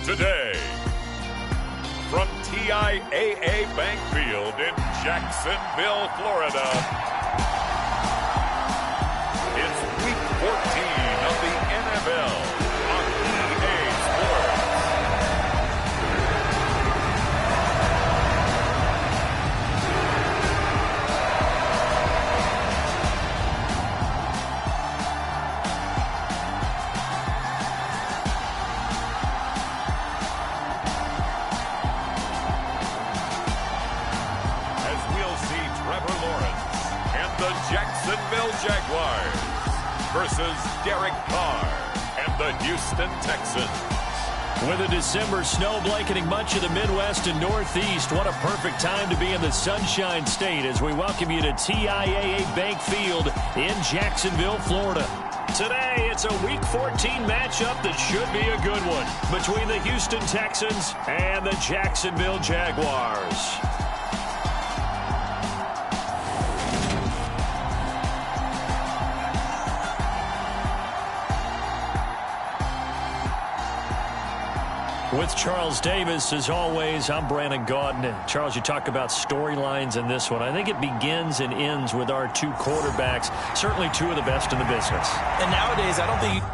Today, from TIAA Bank Field in Jacksonville, Florida, it's Week 14 of the NFL on EA Sports. Jacksonville Jaguars versus Derek Carr and the Houston Texans. With a December snow blanketing much of the Midwest and Northeast, what a perfect time to be in the Sunshine State as we welcome you to TIAA Bank Field in Jacksonville, Florida. Today, it's a Week 14 matchup that should be a good one between the Houston Texans and the Jacksonville Jaguars. With Charles Davis, as always, I'm Brandon Gaudin. Charles, you talk about storylines in this one. I think it begins and ends with our two quarterbacks, certainly two of the best in the business. And nowadays, I don't think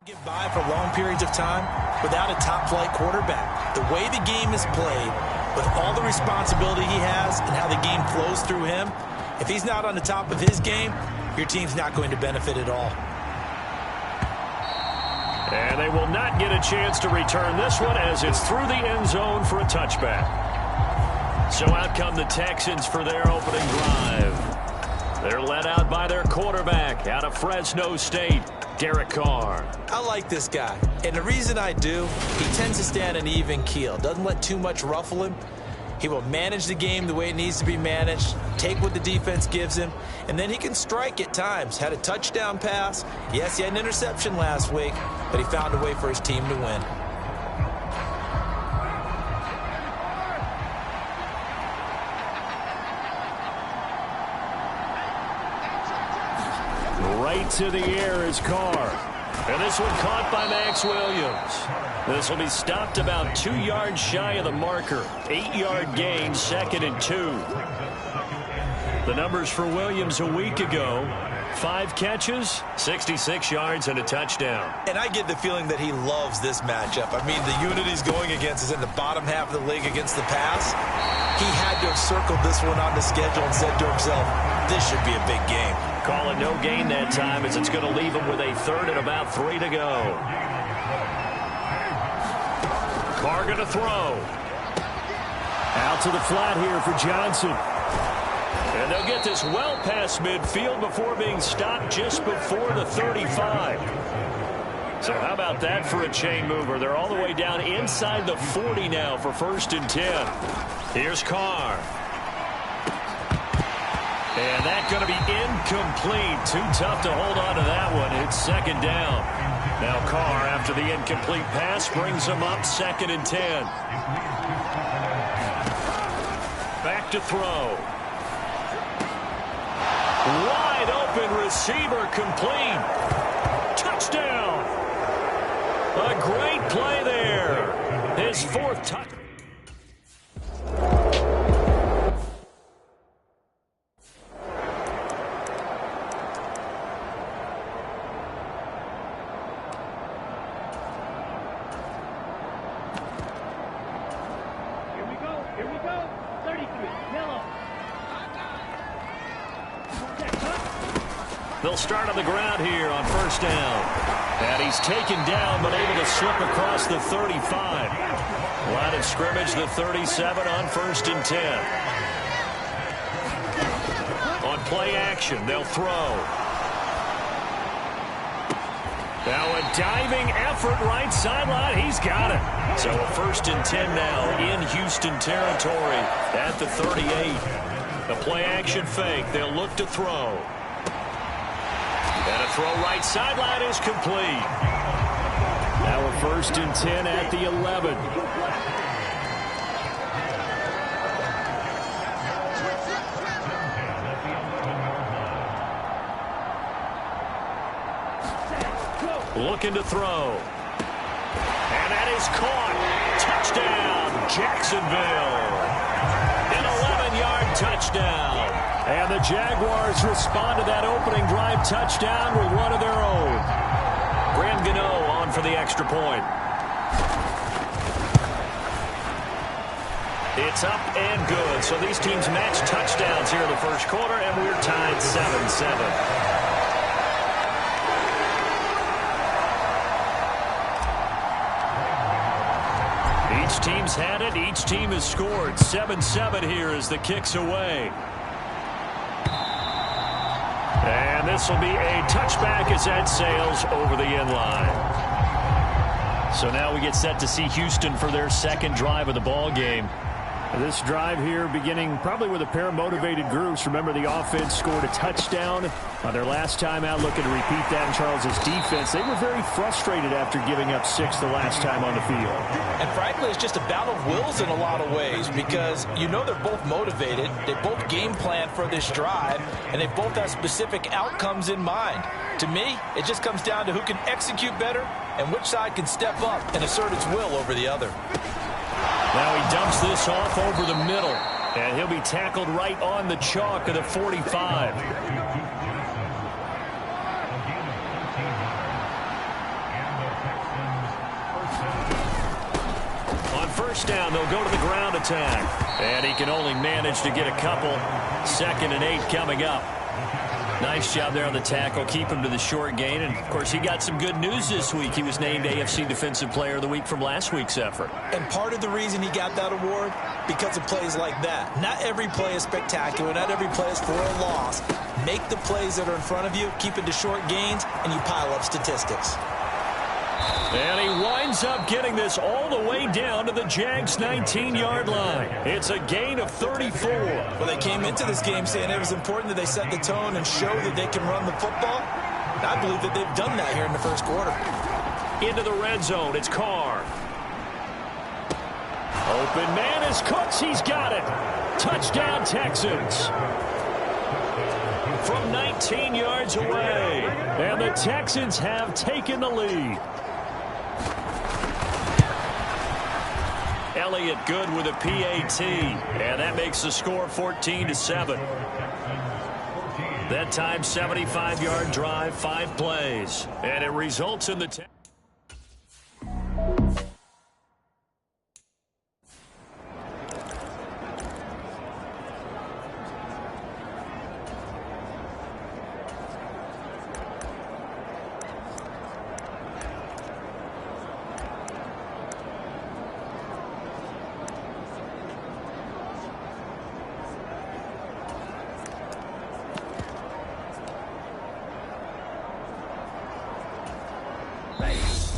Get by for long periods of time without a top-flight quarterback. The way the game is played, with all the responsibility he has and how the game flows through him, if he's not on the top of his game, your team's not going to benefit at all. And they will not get a chance to return this one as it's through the end zone for a touchback. So out come the Texans for their opening drive. They're led out by their quarterback out of Fresno State, Derek Carr. I like this guy, and the reason I do, he tends to stand an even keel, doesn't let too much ruffle him. He will manage the game the way it needs to be managed, take what the defense gives him, and then he can strike at times. Had a touchdown pass. Yes, he had an interception last week, but he found a way for his team to win. Right to the air is Carr. And this one caught by Max Williams. This will be stopped about 2 yards shy of the marker. 8-yard gain, 2nd and 2. The numbers for Williams a week ago: 5 catches, 66 yards, and a touchdown. And I get the feeling that he loves this matchup. I mean, the unit he's going against is in the bottom half of the league against the pass. He had to have circled this one on the schedule and said to himself, this should be a big game. Call it no gain that time, as it's going to leave him with a 3rd and about 3 to go. Carr going to throw. Out to the flat here for Johnson. And they'll get this well past midfield before being stopped just before the 35. So how about that for a chain mover? They're all the way down inside the 40 now for 1st and 10. Here's Carr. And that's going to be incomplete. Too tough to hold on to that one. It's 2nd down. Now Carr, after the incomplete pass, brings him up 2nd and 10. Back to throw. Wide open receiver, complete. Touchdown. A great play there. His 4th touchdown. They'll start on the ground here on 1st down. And he's taken down, but able to slip across the 35. Line of scrimmage, the 37 on 1st and 10. On play action, they'll throw. Now a diving effort right sideline. He's got it. So a 1st and 10 now in Houston territory at the 38. The play action fake. They'll look to throw. And a throw right sideline is complete. Now a 1st and 10 at the 11. Looking to throw. And that is caught. Touchdown, Jacksonville. An 11-yard touchdown. And the Jaguars respond to that opening drive touchdown with one of their own. Graham Gano on for the extra point. It's up and good. So these teams match touchdowns here in the 1st quarter, and we're tied 7-7. Each team's had it. Each team has scored. 7-7 here as the kick's away. And this will be a touchback as that sails over the end line. So now we get set to see Houston for their 2nd drive of the ball game. This drive here beginning probably with a pair of motivated groups. Remember, the offense scored a touchdown on their last time out, looking to repeat that in Charles's defense. They were very frustrated after giving up 6 the last time on the field. And frankly, it's just a battle of wills in a lot of ways, because you know they're both motivated. They both game plan for this drive, and they both have specific outcomes in mind. To me, it just comes down to who can execute better and which side can step up and assert its will over the other. Now he dumps this off over the middle, and he'll be tackled right on the chalk of the 45. first down. They'll go to the ground attack. And he can only manage to get a couple. 2nd and 8 coming up. Nice job there on the tackle. Keep him to the short gain. And, of course, he got some good news this week. He was named AFC Defensive Player of the Week from last week's effort. And part of the reason he got that award, because of plays like that. Not every play is spectacular. Not every play is for a loss. Make the plays that are in front of you, keep it to short gains, and you pile up statistics. And he winds up getting this all the way down to the Jags' 19-yard line. It's a gain of 34. Well, they came into this game saying it was important that they set the tone and show that they can run the football. And I believe that they've done that here in the first quarter. Into the red zone, it's Carr. Open man is Cooks. He's got it. Touchdown, Texans. From 19 yards away. And the Texans have taken the lead. Elliott good with a PAT. And that makes the score 14-7. That time, 75-yard drive, 5 plays. And it results in the...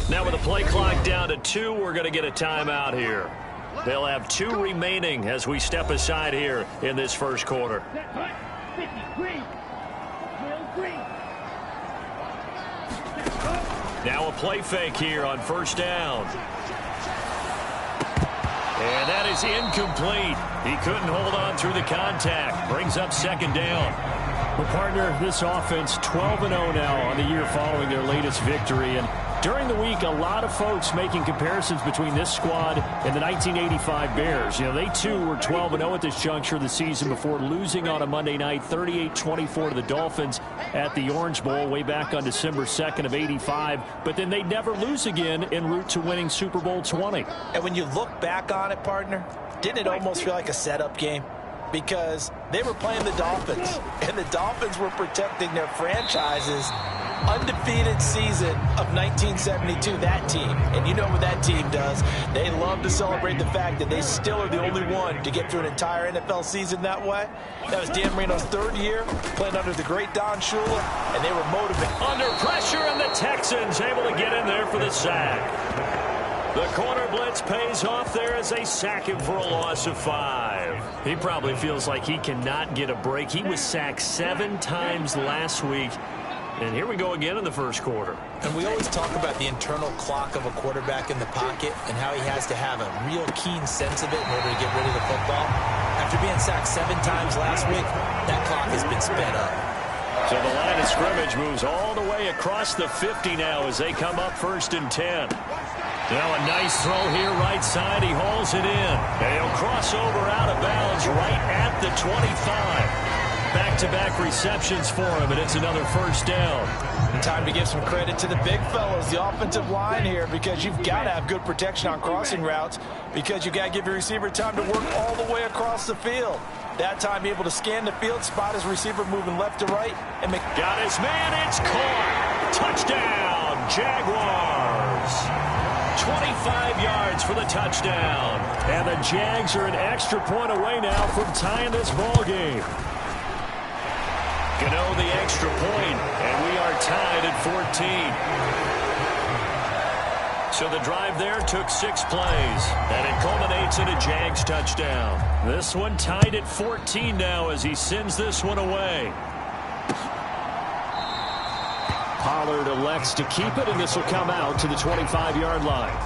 Now with the play clock down to 2, we're going to get a timeout here. They'll have 2 remaining as we step aside here in this first quarter. Now a play fake here on first down. And that is incomplete. He couldn't hold on through the contact. Brings up 2nd down. Well, partner, this offense 12-0 now on the year following their latest victory. And during the week, a lot of folks making comparisons between this squad and the 1985 Bears. You know, they too were 12-0 at this juncture of the season before losing on a Monday night 38-24 to the Dolphins at the Orange Bowl way back on December 2nd of 85. But then they'd never lose again en route to winning Super Bowl 20. And when you look back on it, partner, didn't it almost feel like a setup game? Because they were playing the Dolphins, and the Dolphins were protecting their franchise's undefeated season of 1972, that team. And you know what that team does. They love to celebrate the fact that they still are the only one to get through an entire NFL season that way. That was Dan Marino's 3rd year, playing under the great Don Shula, and they were motivated. Under pressure, and the Texans able to get in there for the sack. The corner blitz pays off there as they sack him for a loss of 5. He probably feels like he cannot get a break. He was sacked 7 times last week. And here we go again in the first quarter. And we always talk about the internal clock of a quarterback in the pocket and how he has to have a real keen sense of it in order to get rid of the football. After being sacked 7 times last week, that clock has been sped up. So the line of scrimmage moves all the way across the 50 now as they come up 1st and 10. Now a nice throw here right side. He hauls it in. And he'll cross over out of bounds right at the 25. Back-to-back receptions for him, and it's another 1st down. Time to give some credit to the big fellows, the offensive line here, because you've got to have good protection on crossing routes, because you've got to give your receiver time to work all the way across the field. That time, be able to scan the field, spot his receiver moving left to right, and make... Got his man, it's caught. Touchdown, Jaguars. 25 yards for the touchdown. And the Jags are an extra point away now from tying this ball game. Gano the extra point, and we are tied at 14. So the drive there took 6 plays, and it culminates in a Jags touchdown. This one tied at 14 now as he sends this one away. Pollard elects to keep it, and this will come out to the 25-yard line.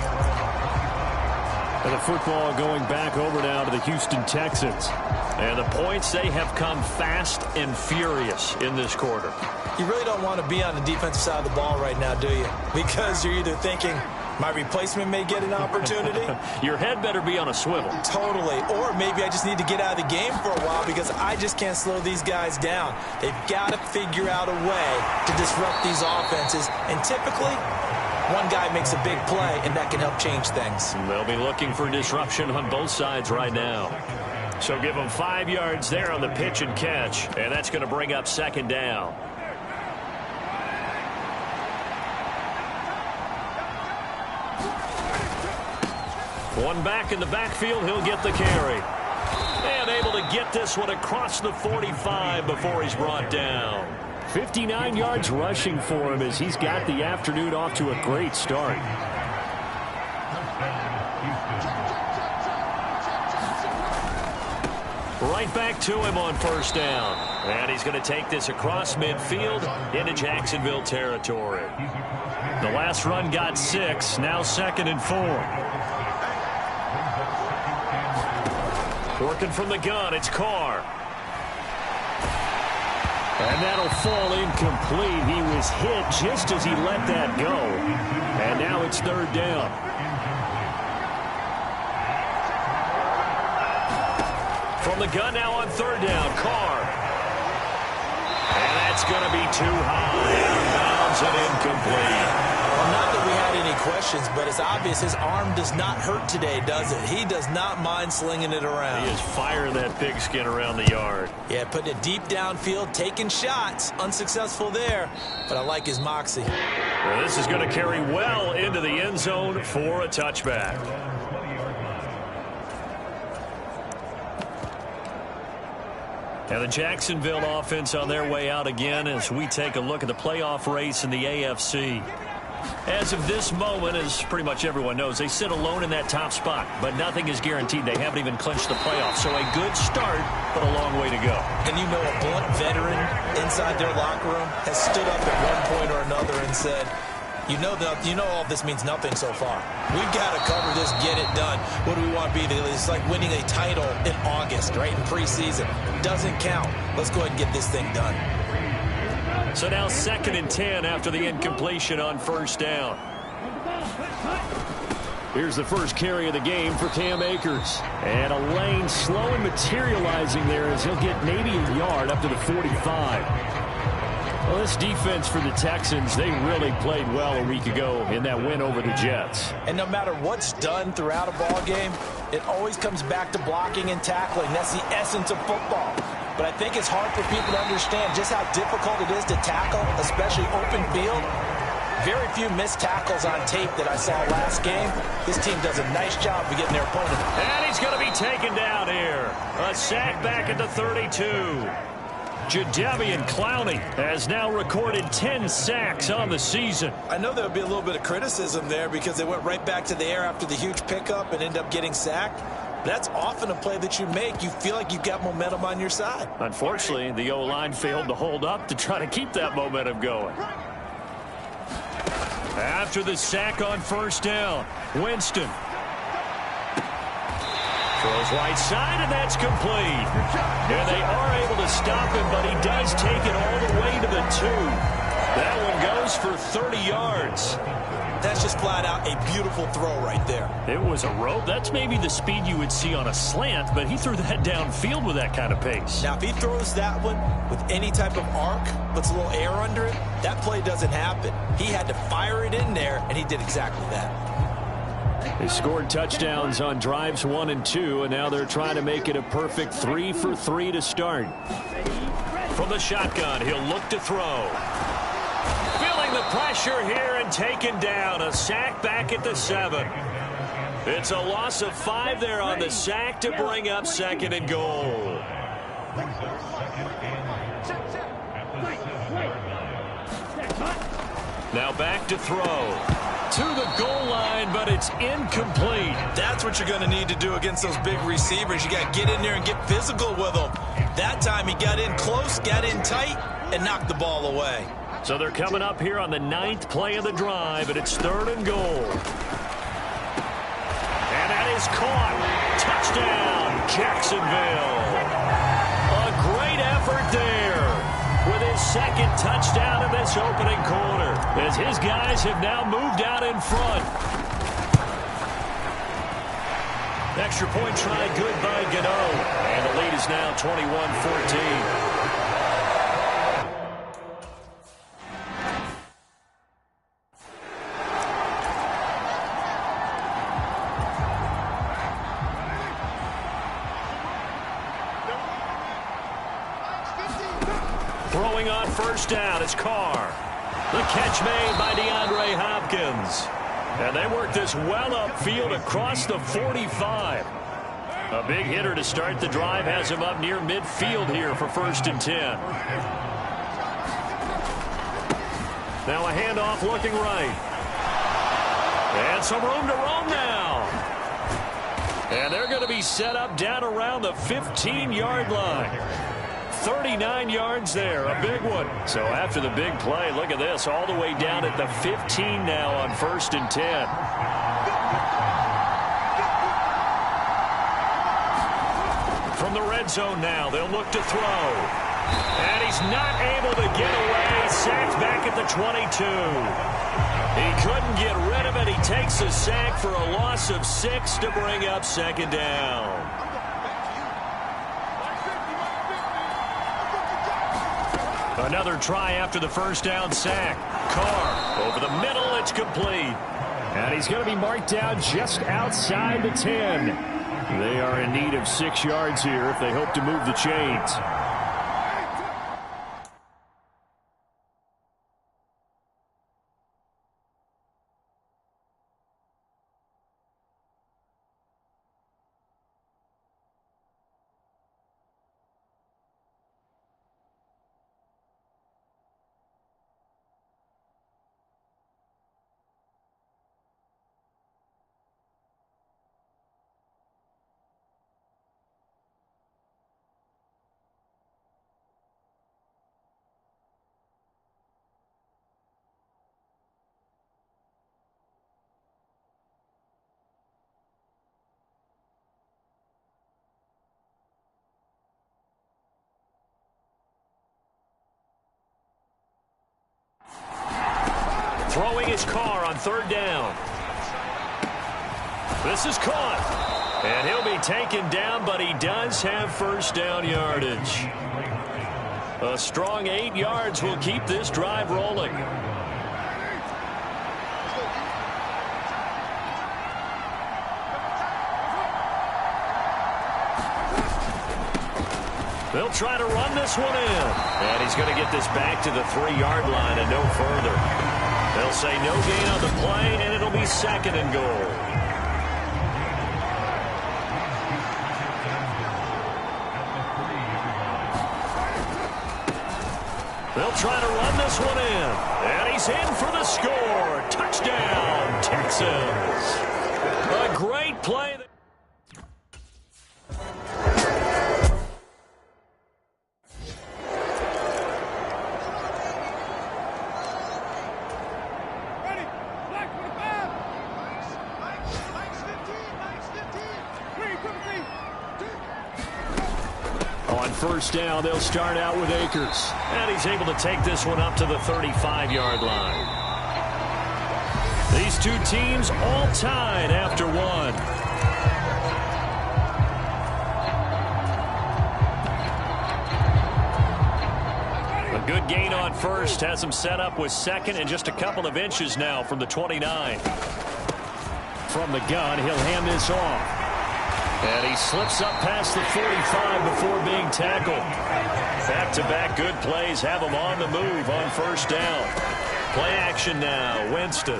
And the football going back over now to the Houston Texans. And the points, they have come fast and furious in this quarter. You really don't want to be on the defensive side of the ball right now, do you? Because you're either thinking, my replacement may get an opportunity. Your head better be on a swivel. Totally. Or maybe I just need to get out of the game for a while because I just can't slow these guys down. They've got to figure out a way to disrupt these offenses. And typically, One guy makes a big play, and that can help change things. They'll be looking for disruption on both sides right now. So give them 5 yards there on the pitch and catch, and that's going to bring up second down. One back in the backfield, he'll get the carry. And able to get this one across the 45 before he's brought down. 59 yards rushing for him as he's got the afternoon off to a great start. Right back to him on first down. And he's going to take this across midfield into Jacksonville territory. The last run got 6, now 2nd and 4. Working from the gun, it's Carr. And that'll fall incomplete. He was hit just as he let that go. And now it's 3rd down. From the gun now on 3rd down, Carr. And that's going to be too high. Out of bounds and incomplete. Well, not that we had any questions, but it's obvious his arm does not hurt today, does it? He does not mind slinging it around. He is firing that pigskin around the yard. Yeah, putting it deep downfield, taking shots. Unsuccessful there, but I like his moxie. Well, this is going to carry well into the end zone for a touchback. And the Jacksonville offense on their way out again as we take a look at the playoff race in the AFC. As of this moment, as pretty much everyone knows, they sit alone in that top spot, but nothing is guaranteed. They haven't even clinched the playoffs, so a good start, but a long way to go. And you know a blunt veteran inside their locker room has stood up at one point or another and said, you know all this means nothing so far. We've got to cover this, get it done. What do we want to be? It's like winning a title in August, right, in preseason. Doesn't count. Let's go ahead and get this thing done. So now 2nd and 10 after the incompletion on first down. Here's the first carry of the game for Cam Akers. And a lane slow and materializing there as he'll get maybe a yard up to the 45. Well, this defense for the Texans, they really played well a week ago in that win over the Jets. And no matter what's done throughout a ball game, it always comes back to blocking and tackling. That's the essence of football. But I think it's hard for people to understand just how difficult it is to tackle, especially open field. Very few missed tackles on tape that I saw last game. This team does a nice job of getting their opponent. And he's going to be taken down here. A sack back at the 32. Jadeveon Clowney has now recorded 10 sacks on the season. I know there would be a little bit of criticism there because they went right back to the air after the huge pickup and ended up getting sacked. That's often a play that you make. You feel like you've got momentum on your side. Unfortunately, the O-line failed to hold up to try to keep that momentum going. After the sack on first down, Winston throws right side, and that's complete. And they are able to stop him, but he does take it all the way to the 2. That one goes for 30 yards. That's just flat out a beautiful throw right there. It was a rope. That's maybe the speed you would see on a slant, but he threw that downfield with that kind of pace. Now, if he throws that one with any type of arc, puts a little air under it, that play doesn't happen. He had to fire it in there, and he did exactly that. They scored touchdowns on drives 1 and 2, and now they're trying to make it a perfect 3 for 3 to start. From the shotgun, he'll look to throw. Feeling the pressure here and taken down. A sack back at the 7. It's a loss of 5 there on the sack to bring up 2nd and goal. Now back to throw. To the goal line, but it's incomplete. That's what you're going to need to do against those big receivers. You got to get in there and get physical with them. That time he got in close, got in tight, and knocked the ball away. So they're coming up here on the 9th play of the drive, and it's 3rd and goal. And that is caught. Touchdown, Jacksonville. A great effort there with his 2nd touchdown in this opening quarter, as his guys have now moved out in front. Extra point try good by Gano, and the lead is now 21-14. Throwing on first down, it's Carr. The catch made by DeAndre Hopkins. And they work this well upfield across the 45. A big hitter to start the drive has him up near midfield here for 1st and 10. Now a handoff looking right. And some room to roam now. And they're going to be set up down around the 15-yard line. 39 yards there, a big one. So after the big play, look at this, all the way down at the 15 now on 1st and 10. From the red zone now, they'll look to throw. And he's not able to get away. Sacked back at the 22. He couldn't get rid of it. He takes a sack for a loss of 6 to bring up 2nd down. Another try after the 1st down sack. Carr over the middle. It's complete. And he's going to be marked down just outside the 10. They are in need of 6 yards here if they hope to move the chains. Throwing his Carr on 3rd down. This is caught. And he'll be taken down, but he does have 1st down yardage. A strong 8 yards will keep this drive rolling. They'll try to run this one in. And he's going to get this back to the 3-yard line and no further. They'll say no gain on the play, and it'll be 2nd and goal. They'll try to run this one in. And he's in for the score. Touchdown, Texans. A great play. On 1st down, they'll start out with Akers. And he's able to take this one up to the 35-yard line. These two teams all tied after 1. A good gain on 1st has him set up with 2nd and just a couple of inches now from the 29. From the gun, he'll hand this off. And he slips up past the 45 before being tackled. Back-to-back good plays have him on the move on 1st down. Play action now, Winston.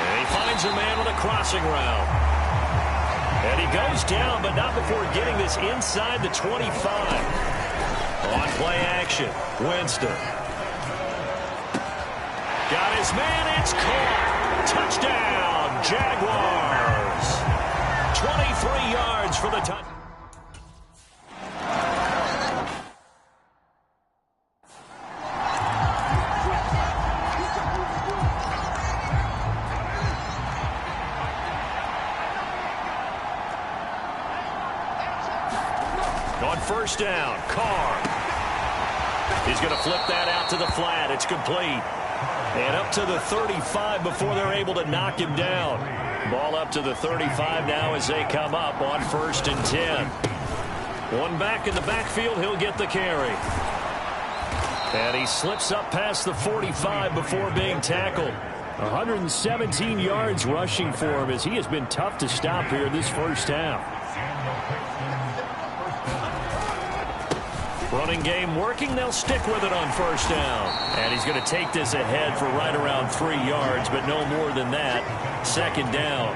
And he finds a man on a crossing route. And he goes down, but not before getting this inside the 25. On play action, Winston. Got his man, it's caught. Touchdown, Jaguars. 23 yards for the touchdown. On 1st down, Carr. He's going to flip that out to the flat. It's complete. And up to the 35 before they're able to knock him down. Ball up to the 35 now as they come up on 1st and 10. One back in the backfield, he'll get the carry. And he slips up past the 45 before being tackled. 117 yards rushing for him as he has been tough to stop here this first half. Running game working. They'll stick with it on first down. And he's going to take this ahead for right around 3 yards, but no more than that. Second down.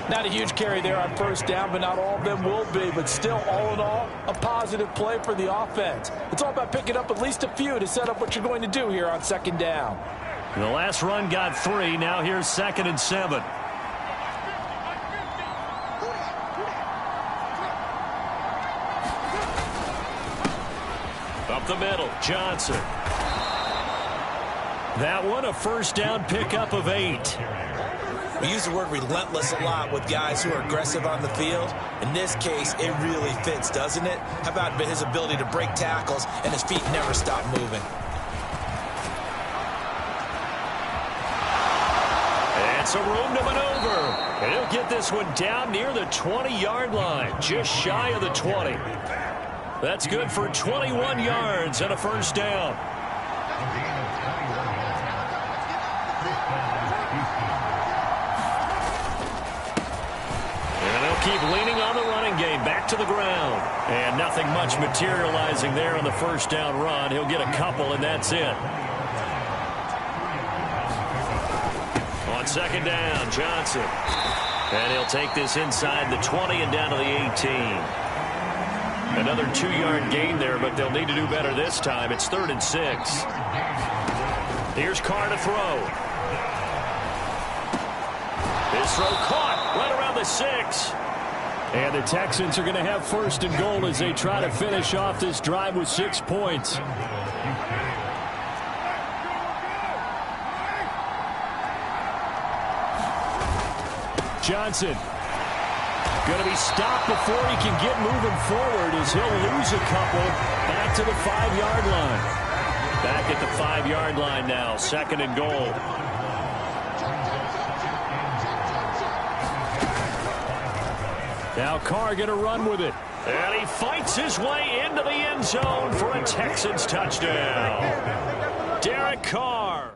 Not a huge carry there on first down, but not all of them will be. But still, all in all, a positive play for the offense. It's all about picking up at least a few to set up what you're going to do here on second down. The last run got 3. Now here's 2nd and 7. Up the middle, Johnson. That one, a first down pickup of 8. We use the word relentless a lot with guys who are aggressive on the field. In this case, it really fits, doesn't it? How about his ability to break tackles and his feet never stop moving? And some room to maneuver. And he'll get this one down near the 20-yard line, just shy of the 20. That's good for 21 yards and a first down. Keep leaning on the running game. Back to the ground. And nothing much materializing there on the first down run. He'll get a couple, and that's it. On second down, Johnson. And he'll take this inside the 20 and down to the 18. Another 2-yard gain there, but they'll need to do better this time. It's 3rd and 6. Here's Carr to throw. His throw caught right around the 6. And the Texans are going to have 1st and goal as they try to finish off this drive with 6 points. Johnson going to be stopped before he can get moving forward as he'll lose a couple back to the 5-yard line. Back at the 5-yard line now, 2nd and goal. Now Carr going to run with it. And he fights his way into the end zone for a Texans touchdown. Derek Carr.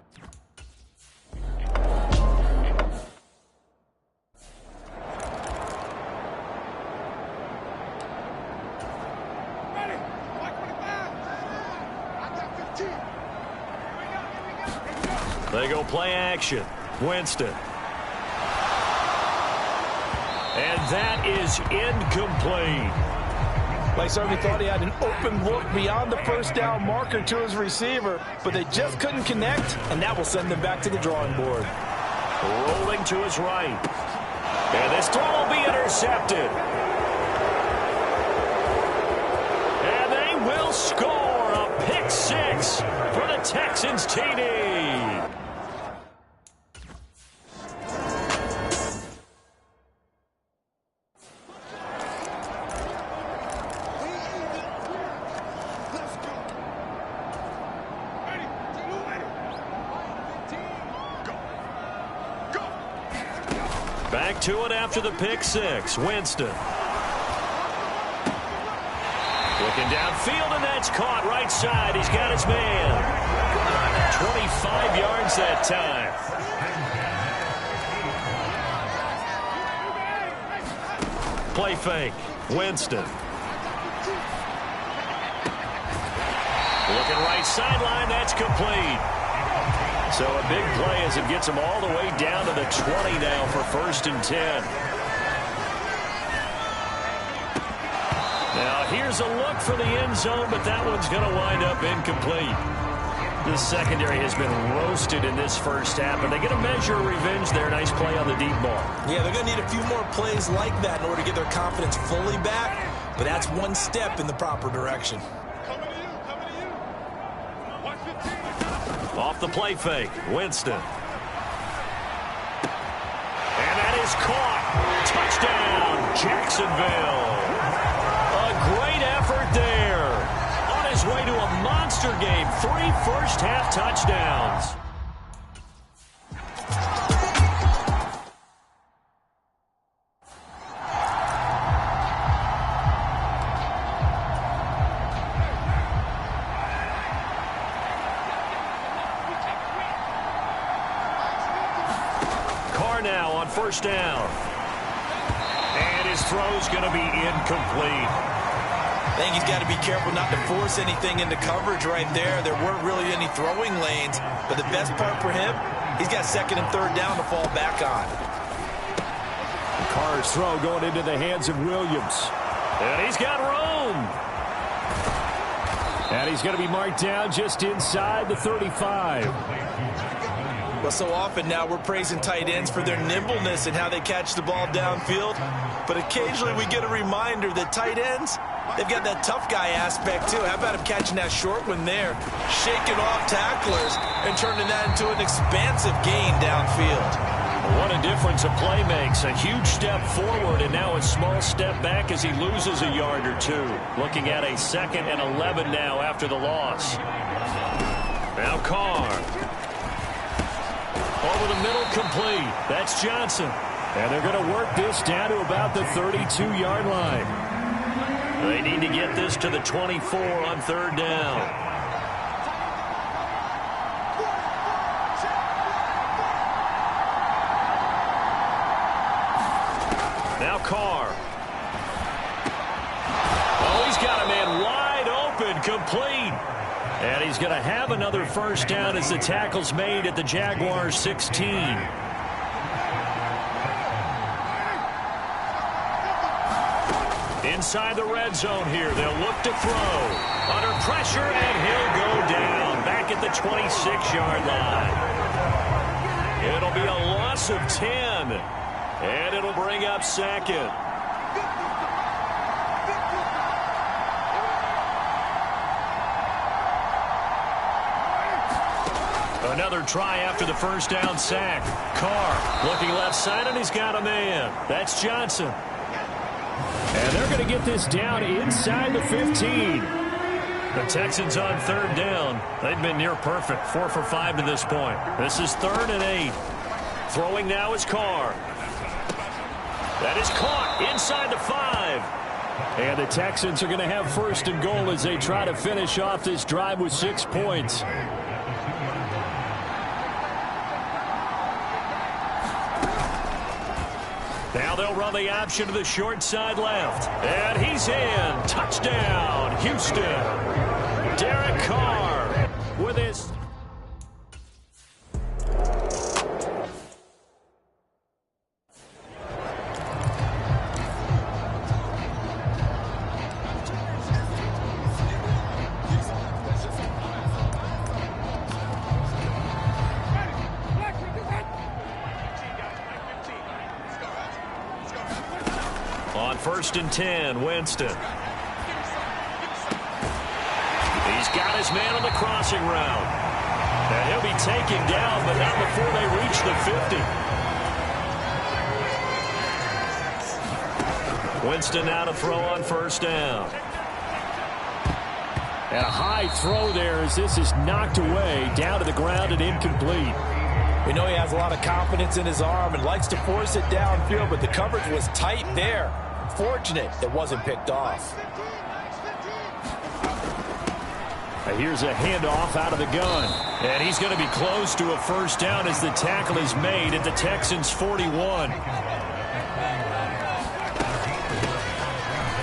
They go play action. Winston. And that is incomplete. They certainly thought he had an open look beyond the first down marker to his receiver, but they just couldn't connect, and that will send them back to the drawing board. Rolling to his right. And this throw will be intercepted. And they will score a pick 6 for the Texans TD. Back to it after the pick 6. Winston. Looking downfield, and that's caught right side. He's got his man. 25 yards that time. Play fake. Winston. Looking right sideline. That's complete. So a big play as it gets him all the way down to the 20 now for 1st and 10. Now here's a look for the end zone, but that one's going to wind up incomplete. This secondary has been roasted in this first half, and they get a measure of revenge there. Nice play on the deep ball. Yeah, they're going to need a few more plays like that in order to get their confidence fully back, but that's one step in the proper direction. Off the play fake, Winston. And that is caught. Touchdown, Jacksonville. A great effort there. On his way to a monster game. 3 first-half touchdowns. Now on first down. And his throw's going to be incomplete. I think he's got to be careful not to force anything into coverage right there. There weren't really any throwing lanes, but the best part for him, he's got second and third down to fall back on. Carr's throw going into the hands of Williams. And he's got room. And he's going to be marked down just inside the 35. Well, so often now we're praising tight ends for their nimbleness and how they catch the ball downfield. But occasionally we get a reminder that tight ends, they've got that tough guy aspect too. How about him catching that short one there, shaking off tacklers, and turning that into an expansive gain downfield. What a difference a play makes. A huge step forward and now a small step back as he loses a yard or two. Looking at a 2nd and 11 now after the loss. Now Carr. Over the middle, complete. That's Johnson. And they're going to work this down to about the 32-yard line. They need to get this to the 24 on 3rd down. Now Carr. Oh, he's got a man wide open, complete. And he's going to have another first down as the tackle's made at the Jaguars' 16. Inside the red zone here, they'll look to throw. Under pressure, and he'll go down back at the 26-yard line. It'll be a loss of 10, and it'll bring up 2nd. Another try after the first down sack. Carr looking left side, and he's got a man. That's Johnson. And they're going to get this down inside the 15. The Texans on 3rd down. They've been near perfect. 4 for 5 to this point. This is 3rd and 8. Throwing now is Carr. That is caught inside the 5. And the Texans are going to have 1st and goal as they try to finish off this drive with 6 points. Now they'll run the option to the short side left. And he's in. Touchdown, Houston. Derek Carr with his... On 1st and 10, Winston. He's got his man on the crossing route. And he'll be taken down, but not before they reach the 50. Winston now to throw on 1st down. And a high throw there as this is knocked away, down to the ground and incomplete. We know he has a lot of confidence in his arm and likes to force it downfield, but the coverage was tight there. Fortunate it wasn't picked off. Here's a handoff out of the gun. And he's going to be close to a first down as the tackle is made at the Texans' 41.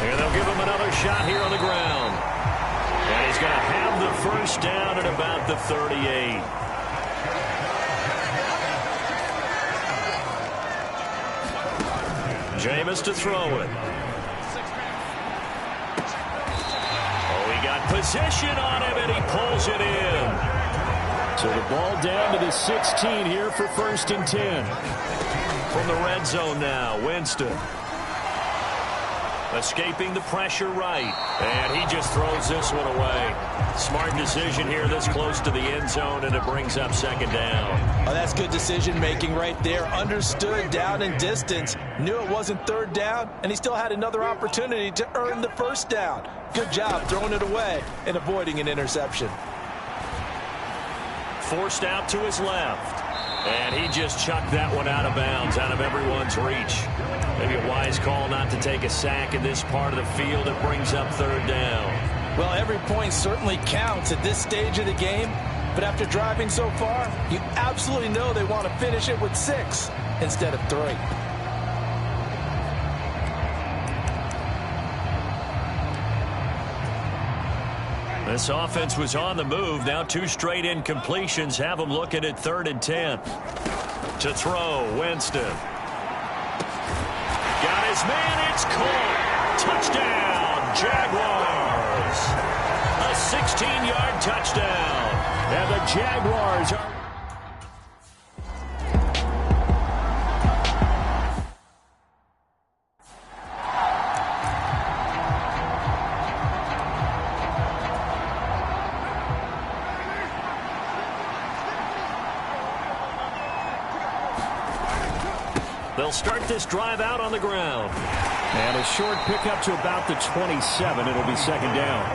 And they'll give him another shot here on the ground. And he's going to have the first down at about the 38. Jameis to throw it. Oh, he got position on him, and he pulls it in. So the ball down to the 16 here for 1st and 10. From the red zone now, Winston. Escaping the pressure right. And he just throws this one away. Smart decision here this close to the end zone, and it brings up 2nd down. Oh, that's good decision-making right there. Understood down and distance. Knew it wasn't 3rd down, and he still had another opportunity to earn the first down. Good job throwing it away and avoiding an interception. Forced out to his left. And he just chucked that one out of bounds, out of everyone's reach. Maybe a wise call not to take a sack in this part of the field. It brings up 3rd down. Well, every point certainly counts at this stage of the game. But after driving so far, you absolutely know they want to finish it with 6 instead of 3. This offense was on the move. Now 2 straight incompletions have them looking at 3rd and 10. To throw, Winston. Got his man. It's caught. Touchdown, Jaguars. A 16-yard touchdown. And the Jaguars are... They'll start this drive out on the ground. And a short pickup to about the 27. It'll be 2nd down.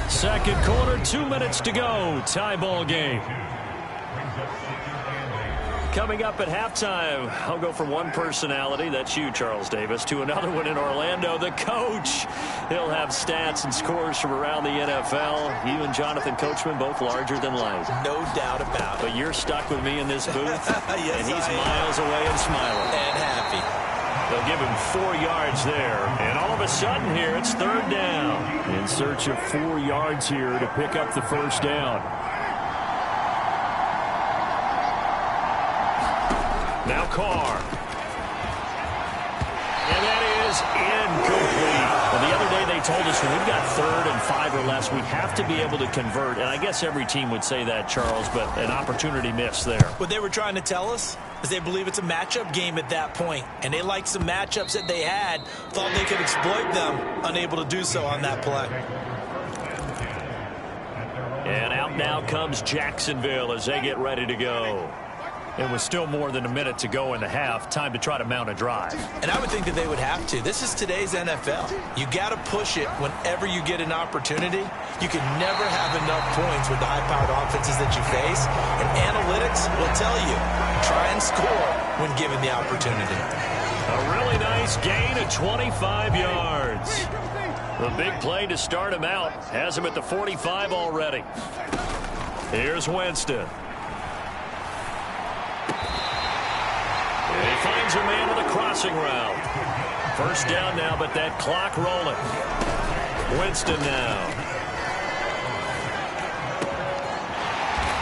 Second quarter, 2 minutes to go. Tie ball game. Coming up at halftime, I'll go from one personality, that's you, Charles Davis, to another one in Orlando, the coach. He'll have stats and scores from around the NFL. You and Jonathan Coachman, both larger than life. No doubt about it. But you're stuck with me in this booth, yes, and he's miles away and smiling. And happy. They'll give him 4 yards there, and all of a sudden here, it's 3rd down. In search of 4 yards here to pick up the 1st down. Now Carr. And that is incomplete. Well, the other day they told us when we've got 3rd and 5 or less, we have to be able to convert. And I guess every team would say that, Charles, but an opportunity missed there. What they were trying to tell us is they believe it's a matchup game at that point. And they liked some matchups that they had, thought they could exploit them, unable to do so on that play. And out now comes Jacksonville as they get ready to go. It was still more than a minute to go in the half. Time to try to mount a drive. And I would think that they would have to. This is today's NFL. You got to push it whenever you get an opportunity. You can never have enough points with the high-powered offenses that you face. And analytics will tell you, try and score when given the opportunity. A really nice gain of 25 yards. The big play to start him out has him at the 45 already. Here's Winston. And he finds a man with a crossing route. 1st down now, but that clock rolling. Winston now.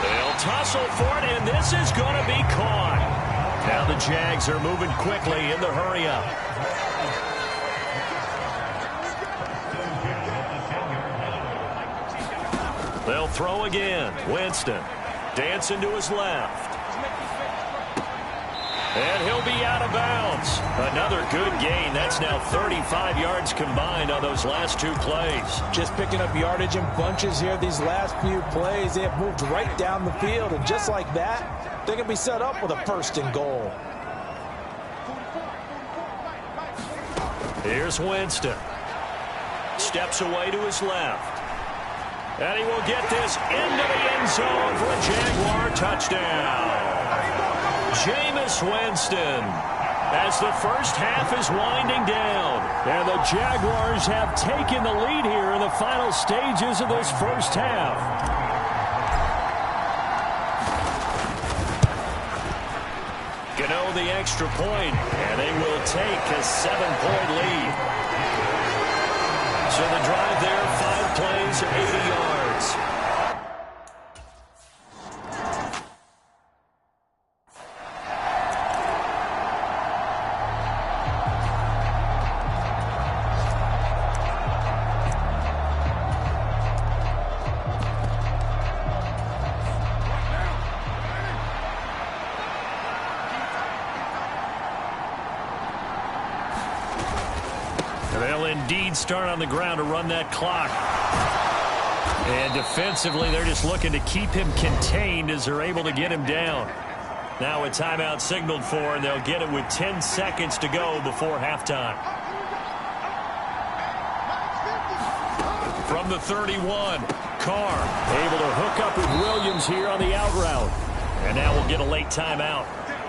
They'll tussle for it, and this is going to be caught. Now the Jags are moving quickly in the hurry-up. They'll throw again. Winston dancing to his left. And he'll be out of bounds. Another good gain. That's now 35 yards combined on those last 2 plays. Just picking up yardage in bunches here. These last few plays, they have moved right down the field. And just like that, they're going to be set up with a 1st and goal. Here's Winston. Steps away to his left. And he will get this into the end zone for a Jaguar touchdown. Jameis Winston, as the first half is winding down. And the Jaguars have taken the lead here in the final stages of this first half. Gano the extra point, and they will take a 7-point lead. So the drive there, 5 plays, 80 yards. They'll indeed start on the ground to run that clock. And defensively, they're just looking to keep him contained as they're able to get him down. Now a timeout signaled for, and they'll get it with 10 seconds to go before halftime. From the 31, Carr able to hook up with Williams here on the out route. And now we'll get a late timeout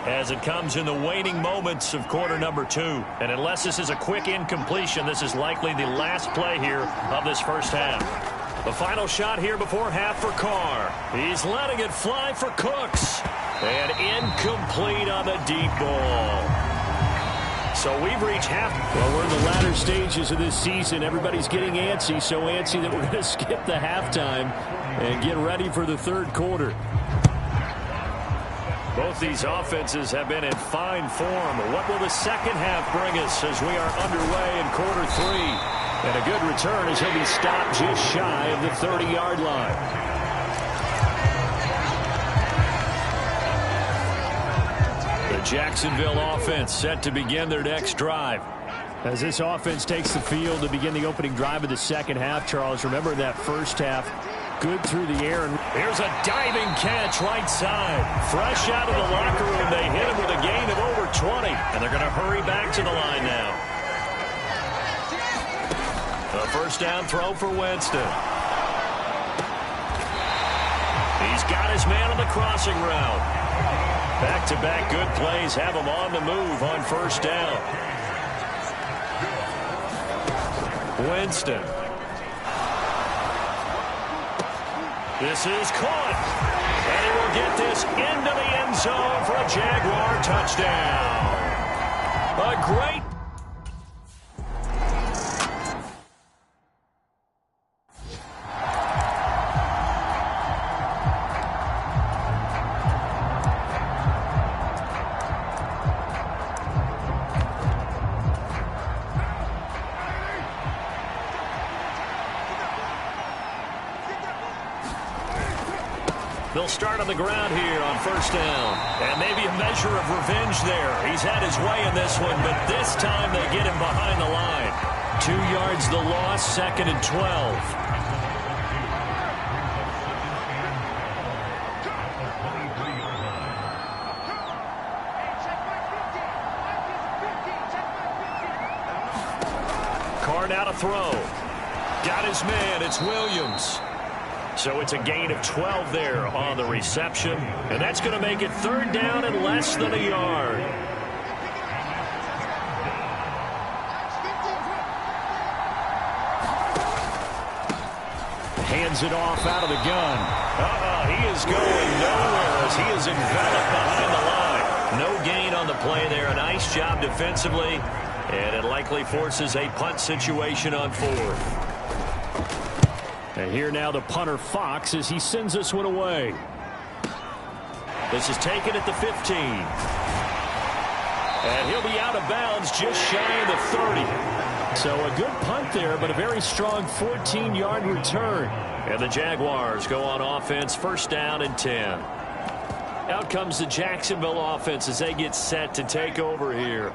as it comes in the waning moments of quarter number 2. And unless this is a quick incompletion, this is likely the last play here of this first half. The final shot here before half for Carr. He's letting it fly for Cooks. And incomplete on the deep ball. So we've reached half. Well, we're in the latter stages of this season. Everybody's getting antsy, so antsy that we're going to skip the halftime and get ready for the third quarter. Both these offenses have been in fine form. What will the second half bring us as we are underway in quarter three? And a good return as he'll be stopped just shy of the 30-yard line. The Jacksonville offense set to begin their next drive. As this offense takes the field to begin the opening drive of the second half, Charles, remember that first half, good through the air. And here's a diving catch right side. Fresh out of the locker room, they hit him with a gain of over 20. And they're going to hurry back to the line now. A first down throw for Winston. He's got his man on the crossing route. Back-to-back good plays have him on the move on first down. Winston. This is caught. And he will get this into the end zone for a Jaguar touchdown. A great. They'll start on the ground here on first down. And maybe a measure of revenge there. He's had his way in this one, but this time they get him behind the line. 2 yards the loss, second and 12. Out a throw. Got his man. It's Williams. So it's a gain of 12 there on the reception. And that's going to make it third down and less than a yard. Hands it off out of the gun. He is going nowhere as he is enveloped behind the line. No gain on the play there. A nice job defensively. And it likely forces a punt situation on fourth. And here now the punter Fox as he sends this one away. This is taken at the 15. And he'll be out of bounds just shy of the 30. So a good punt there, but a very strong 14-yard return. And the Jaguars go on offense, first down and 10. Out comes the Jacksonville offense as they get set to take over here.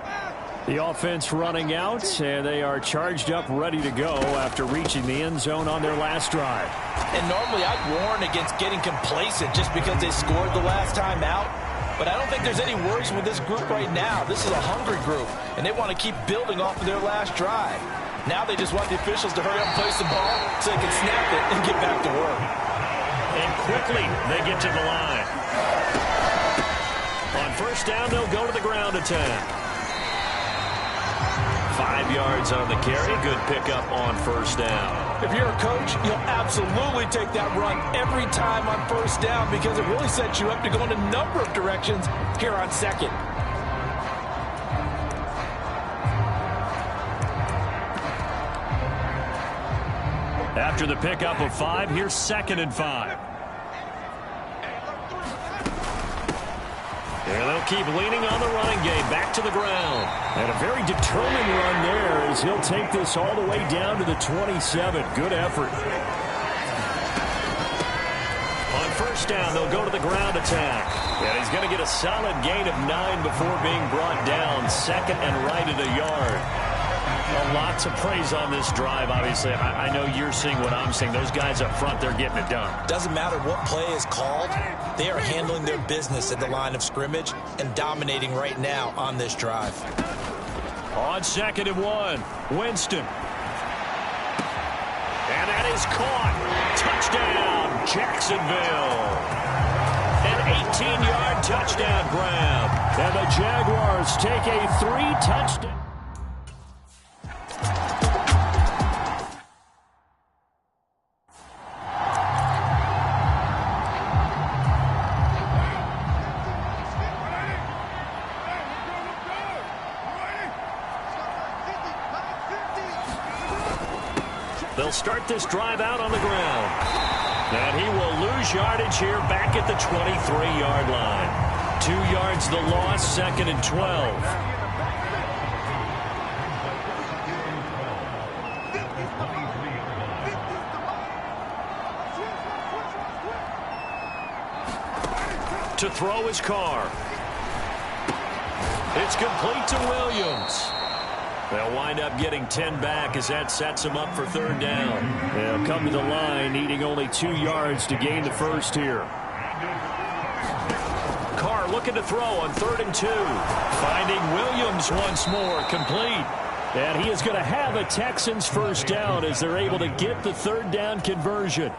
The offense running out, and they are charged up, ready to go after reaching the end zone on their last drive. And normally I'd warn against getting complacent just because they scored the last time out. But I don't think there's any worries with this group right now. This is a hungry group, and they want to keep building off of their last drive. Now they just want the officials to hurry up and place the ball so they can snap it and get back to work. And quickly they get to the line. On first down, they'll go to the ground attack. 5 yards on the carry. Good pickup on first down. If you're a coach, you'll absolutely take that run every time on first down because it really sets you up to go in a number of directions here on second. After the pickup of 5, here's second and 5. And they'll keep leaning on the running game. Back to the ground. And a very determined run there as he'll take this all the way down to the 27. Good effort. On first down, they'll go to the ground attack. And he's going to get a solid gain of 9 before being brought down. Second and right at a yard. Well, lots of praise on this drive, obviously. I know you're seeing what I'm seeing. Those guys up front, they're getting it done. Doesn't matter what play is called. They are handling their business at the line of scrimmage and dominating right now on this drive. On second and 1, Winston. And that is caught. Touchdown, Jacksonville. An 18-yard touchdown grab. And the Jaguars take a 3-touchdown. start this drive out on the ground. And he will lose yardage here back at the 23-yard line. 2 yards the loss, 2nd and 12. To throw his Carr. It's complete to Williams. They'll wind up getting 10 back as that sets him up for 3rd down. They'll come to the line needing only 2 yards to gain the first here. Carr looking to throw on 3rd and 2. Finding Williams once more, complete. And he is going to have a Texans first down as they're able to get the 3rd down conversion.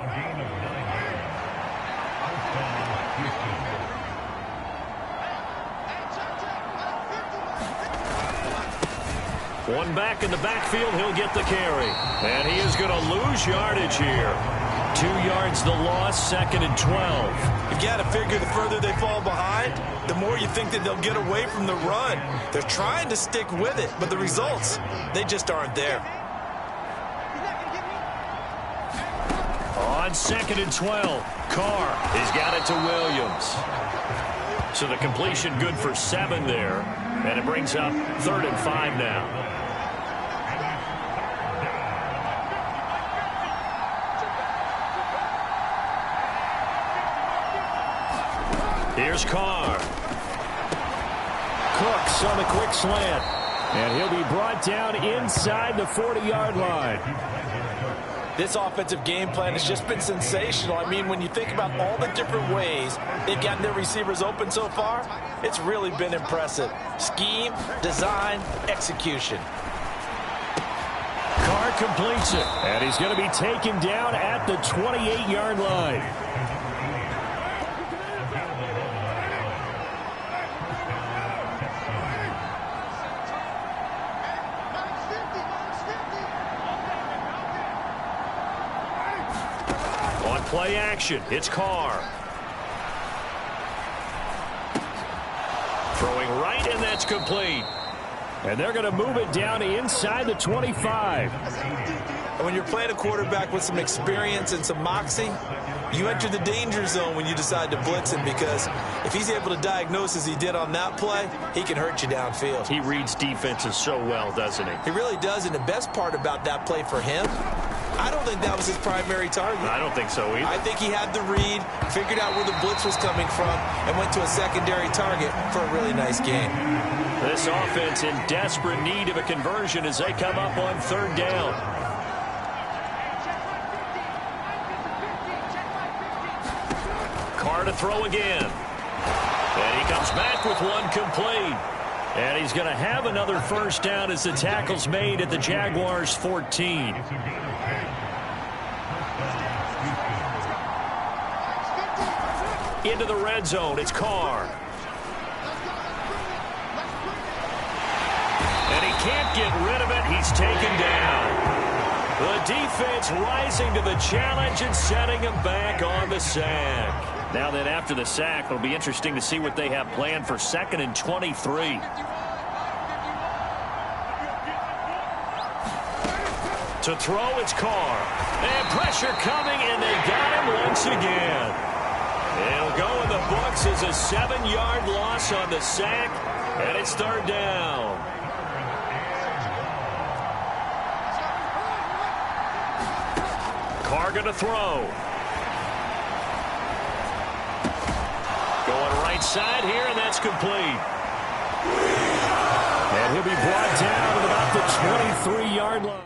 One back in the backfield, he'll get the carry. And he is going to lose yardage here. 2 yards the loss, 2nd and 12. You've got to figure the further they fall behind, the more you think that they'll get away from the run. They're trying to stick with it, but the results, they just aren't there. On 2nd and 12, Carr has got it to Williams. So the completion good for 7 there. And it brings up 3rd and 5 now. Here's Carr. Cooks on the quick slant. And he'll be brought down inside the 40-yard line. This offensive game plan has just been sensational. I mean, when you think about all the different ways they've gotten their receivers open so far, it's really been impressive. Scheme, design, execution. Carr completes it. And he's going to be taken down at the 28-yard line. Play action. It's Carr. Throwing right, and that's complete. And they're going to move it down inside the 25. And when you're playing a quarterback with some experience and some moxie, you enter the danger zone when you decide to blitz him, because if he's able to diagnose as he did on that play, he can hurt you downfield. He reads defenses so well, doesn't he? He really does, and the best part about that play for him, I don't think that was his primary target. I don't think so either. I think he had the read, figured out where the blitz was coming from, and went to a secondary target for a really nice game. This offense in desperate need of a conversion as they come up on 3rd down. Carr to throw again. And he comes back with one complete. And he's going to have another first down as the tackle's made at the Jaguars' 14. Into the red zone, it's Carr. And he can't get rid of it. He's taken down. The defense rising to the challenge and setting him back on the sack. Now then, after the sack, it'll be interesting to see what they have planned for 2nd and 23. To throw, it's Carr. And pressure coming, and they got him once again. It'll go in the books as a 7-yard loss on the sack, and it's 3rd down. Carr going to throw. Going right side here, and that's complete. And he'll be brought down at about the 23-yard line.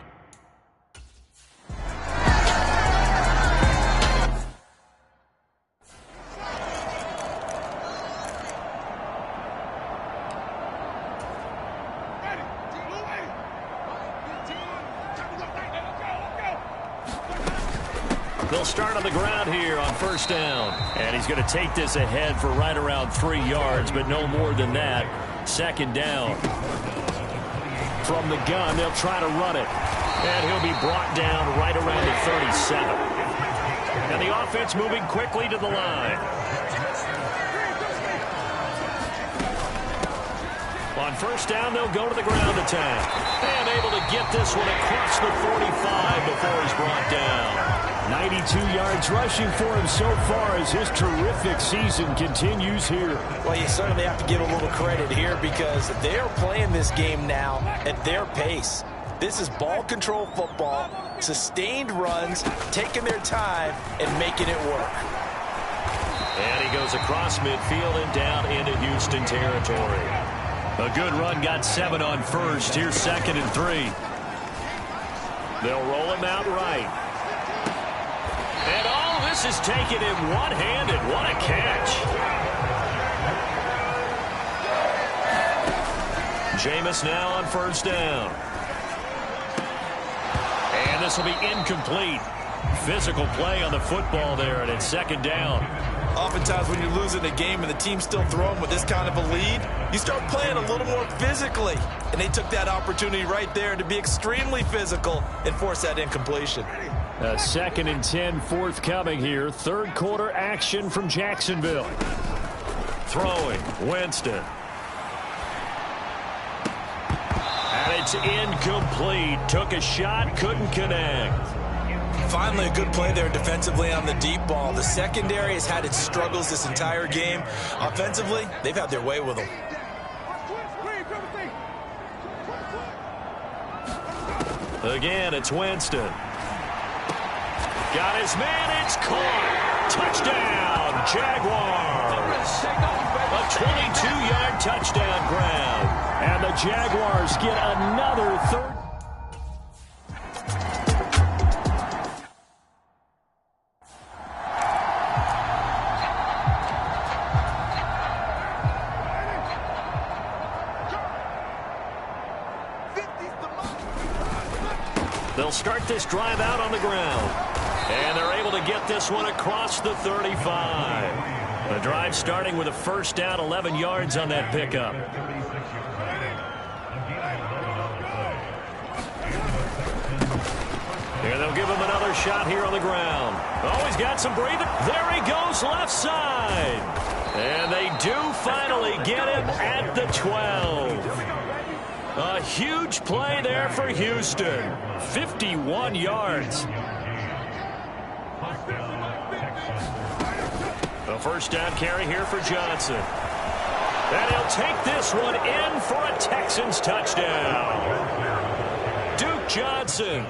They'll start on the ground here on 1st down. And he's going to take this ahead for right around 3 yards, but no more than that. 2nd down. From the gun, they'll try to run it. And he'll be brought down right around the 37. And the offense moving quickly to the line. On first down, they'll go to the ground attack. And able to get this one across the 45 before he's brought down. 92 yards rushing for him so far as his terrific season continues here. Well, you certainly have to give a little credit here because they're playing this game now at their pace. This is ball control football, sustained runs, taking their time, and making it work. And he goes across midfield and down into Houston territory. A good run, got 7 on first. Here's 2nd and 3. They'll roll him out right. And all this is taken in one-handed. What a catch. Jameis now on first down. And this will be incomplete. Physical play on the football there, and it's 2nd down. Oftentimes when you're losing a game and the team's still throwing with this kind of a lead, you start playing a little more physically. And they took that opportunity right there to be extremely physical and force that incompletion. 2nd and 10 forthcoming here. Third quarter action from Jacksonville. Throwing, Winston. And it's incomplete. Took a shot, couldn't connect. Finally, a good play there defensively on the deep ball. The secondary has had its struggles this entire game. Offensively, they've had their way with them. Again, it's Winston. Got his man, it's caught. Touchdown, Jaguars. A 22-yard touchdown grab. And the Jaguars get another third. They'll start this drive out on the ground. And they're able to get this one across the 35. The drive starting with a first down, 11 yards on that pickup. And they'll give him another shot here on the ground. Oh, he's got some breathing. There he goes, left side. And they do finally get him at the 12. A huge play there for Houston. 51 yards. A first down carry here for Johnson. And he'll take this one in for a Texans touchdown. Duke Johnson.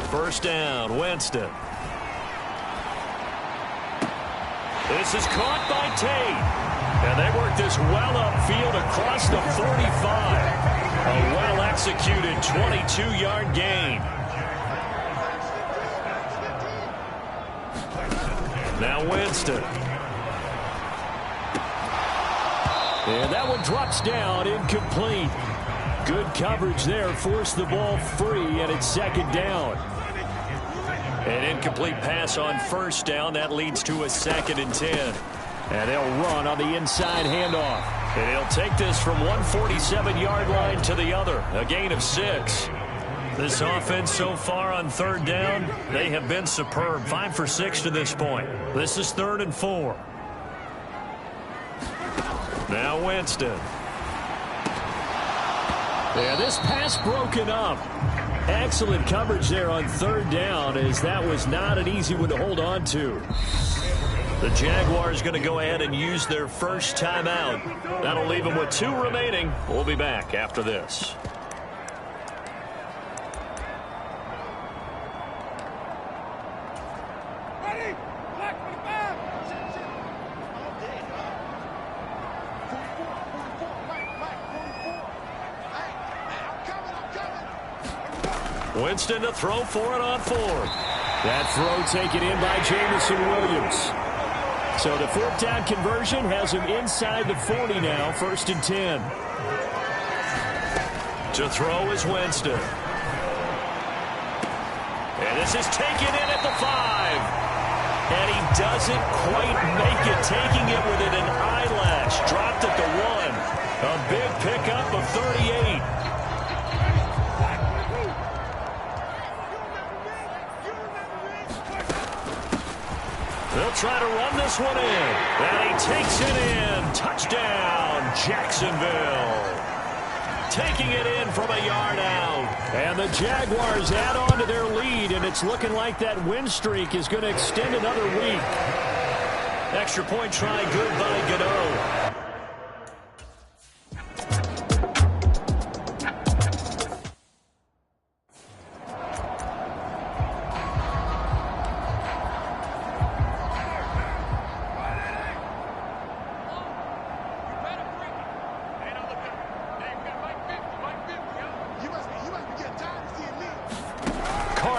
First down, Winston. This is caught by Tate. And they work this well upfield across the 45. A well-executed 22-yard gain. Now Winston. And that one drops down, incomplete. Good coverage there, forced the ball free, and it's 2nd down. An incomplete pass on first down. That leads to a 2nd and 10. And they'll run on the inside handoff. And he'll take this from 147-yard line to the other. A gain of 6. This offense so far on 3rd down, they have been superb. 5 for 6 to this point. This is 3rd and 4. Now Winston. Yeah, this pass broken up. Excellent coverage there on 3rd down, as that was not an easy one to hold on to. The Jaguars going to go ahead and use their first timeout. That'll leave them with 2 remaining. We'll be back after this. Winston to throw for it on 4th. That throw taken in by Jamison Williams. So the 4th down conversion has him inside the 40 now, 1st and 10. To throw is Winston. And this is taken in at the 5. And he doesn't quite make it, taking it within an eyelash. Dropped at the 1. A big pickup of 38. They'll try to run this one in. And he takes it in. Touchdown, Jacksonville. Taking it in from a yard out. And the Jaguars add on to their lead, and it's looking like that win streak is going to extend another week. Extra point try, good by Godot.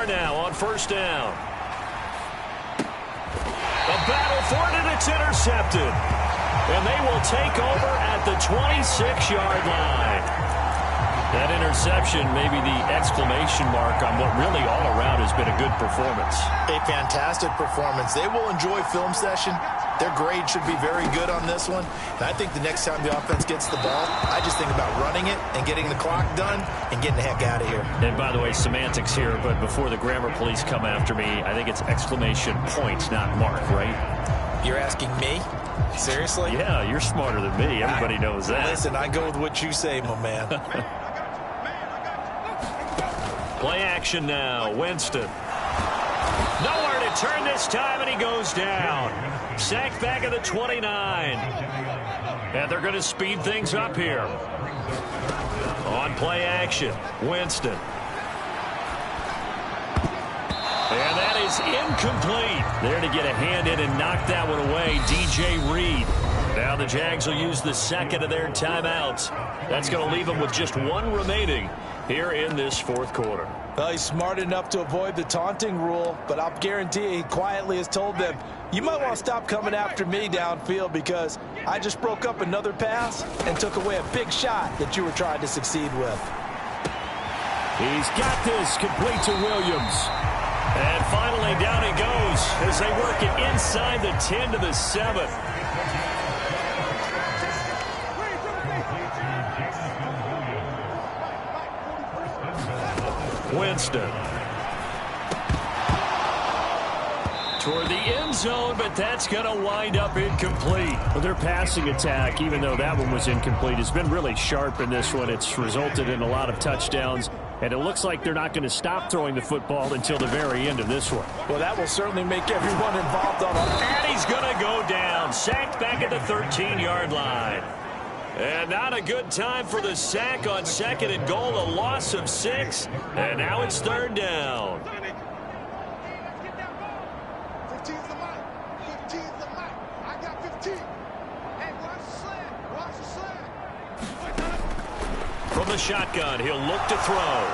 Now on first down. A battle for it, and it's intercepted. And they will take over at the 26-yard line. That interception may be the exclamation mark on what really all around has been a good performance. A fantastic performance. They will enjoy film session. Their grade should be very good on this one. And I think the next time the offense gets the ball, I just think about running it and getting the clock done and getting the heck out of here. And by the way, semantics here, but before the grammar police come after me, I think it's exclamation point, not mark, right? You're asking me? Seriously? Yeah, you're smarter than me. Everybody knows that. Listen, I go with what you say, my man. Play action now. Winston. Nowhere to turn this time, and he goes down. Sacked back at the 29. And they're going to speed things up here. On play action, Winston. And that is incomplete. There to get a hand in and knock that one away, DJ Reed. Now the Jags will use the second of their timeouts. That's going to leave them with just one remaining here in this fourth quarter. Well, he's smart enough to avoid the taunting rule, but I'll guarantee he quietly has told them, you might want to stop coming after me downfield because I just broke up another pass and took away a big shot that you were trying to succeed with. He's got this complete to Williams. And finally down he goes as they work it inside the 10 to the 7. Winston. Toward the end zone, but that's going to wind up incomplete. Well, their passing attack, even though that one was incomplete, has been really sharp in this one. It's resulted in a lot of touchdowns, and it looks like they're not going to stop throwing the football until the very end of this one. Well, that will certainly make everyone involved on it. And he's going to go down. Sacked back at the 13-yard line. And not a good time for the sack on second and goal. A loss of 6. And now it's third down. 15's the mic. 15's the mic. I got 15. Hey, watch the slant. Watch the slant. From the shotgun, he'll look to throw.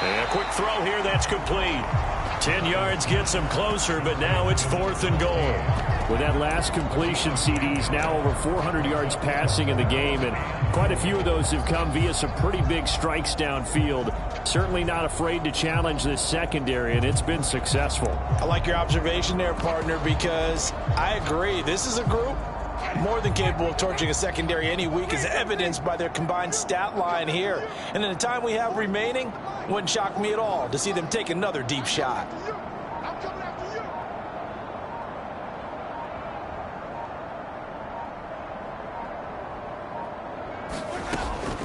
And a quick throw here, that's complete. 10 yards gets him closer, but now it's 4th and goal. With that last completion, CD's now over 400 yards passing in the game, and quite a few of those have come via some pretty big strikes downfield. Certainly not afraid to challenge this secondary, and it's been successful. I like your observation there, partner, because I agree. This is a group more than capable of torching a secondary any week, as evidenced by their combined stat line here. And in the time we have remaining, wouldn't shock me at all to see them take another deep shot. I'm coming after you.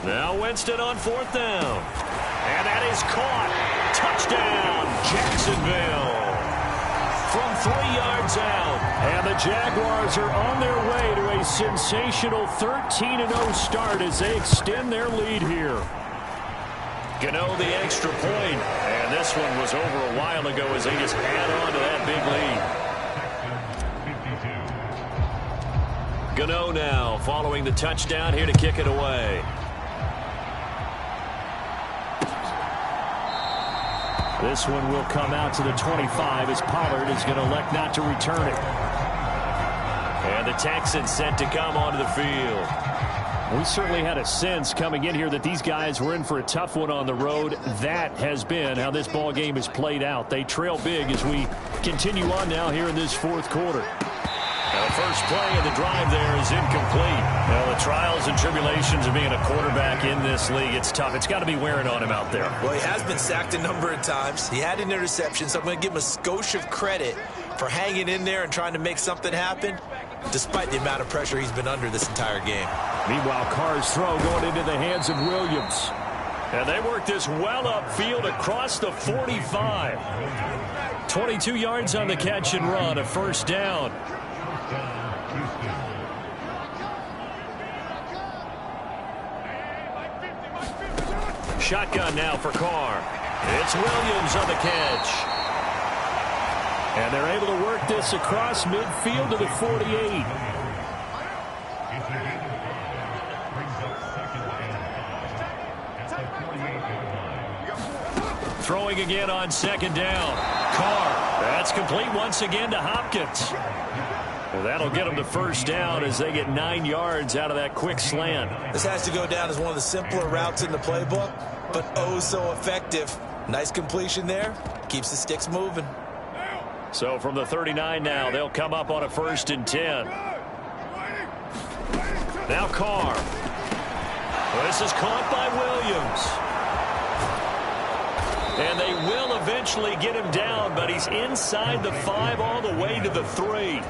Now Winston on 4th down. And that is caught. Touchdown, Jacksonville. From 3 yards out. And the Jaguars are on their way to a sensational 13-0 start as they extend their lead here. Gano the extra point. And this one was over a while ago as they just add on to that big lead. Gano now following the touchdown here to kick it away. This one will come out to the 25 as Pollard is going to elect not to return it. And the Texans set to come onto the field. We certainly had a sense coming in here that these guys were in for a tough one on the road. That has been how this ball game has played out. They trail big as we continue on now here in this fourth quarter. Now the first play of the drive there is incomplete. Well, the trials and tribulations of being a quarterback in this league, it's tough. It's got to be wearing on him out there. Well, he has been sacked a number of times. He had an interception, so I'm going to give him a skosh of credit for hanging in there and trying to make something happen, despite the amount of pressure he's been under this entire game. Meanwhile, Carr's throw going into the hands of Williams. And they work this well upfield across the 45. 22 yards on the catch and run, a first down. Shotgun now for Carr. It's Williams on the catch. And they're able to work this across midfield to the 48. Throwing again on second down. Carr. That's complete once again to Hopkins. Well, that'll get them to first down as they get 9 yards out of that quick slant. This has to go down as one of the simpler routes in the playbook, but oh so effective. Nice completion there. Keeps the sticks moving. So from the 39 now, they'll come up on a 1st and 10. Now Carr. Well, this is caught by Williams. And they will eventually get him down, but he's inside the 5 all the way to the 3.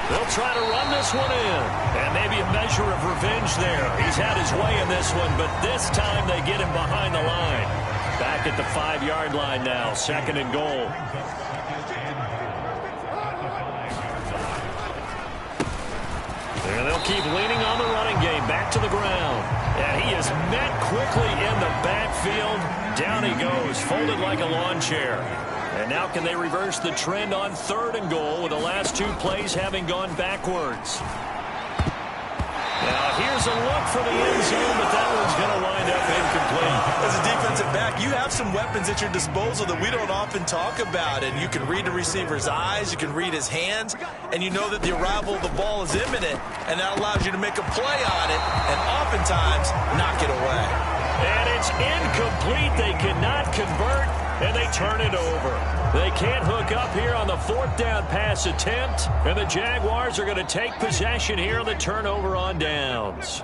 They'll try to run this one in. And maybe a measure of revenge there. He's had his way in this one, but this time they get him behind the line. Back at the 5-yard line now, 2nd and goal. And they'll keep leaning on the running game. Back to the ground. And he is met quickly in the backfield. Down he goes, folded like a lawn chair. And now can they reverse the trend on 3rd and goal with the last 2 plays having gone backwards? Now here's a look for the end zone, but that one's going to wind up incomplete. As a defensive back, you have some weapons at your disposal that we don't often talk about. And you can read the receiver's eyes, you can read his hands, and you know that the arrival of the ball is imminent, and that allows you to make a play on it and oftentimes knock it away. And it's incomplete. They cannot convert, and they turn it over. They can't hook up here on the 4th down pass attempt, and the Jaguars are going to take possession here on the turnover on downs.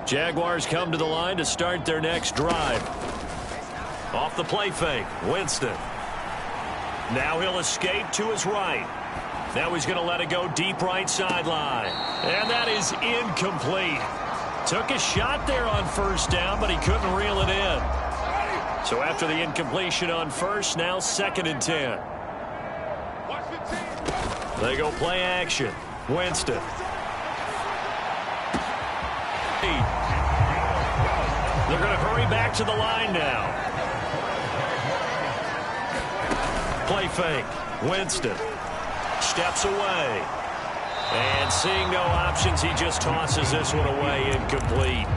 Jaguars come to the line to start their next drive. Off the play fake, Winston. Now he'll escape to his right. Now he's going to let it go deep right sideline. And that is incomplete. Took a shot there on 1st down, but he couldn't reel it in. So after the incompletion on 1st, now 2nd and 10. They go play action. Winston. They're going to hurry back to the line now. Play fake. Winston steps away. And seeing no options, he just tosses this one away, incomplete.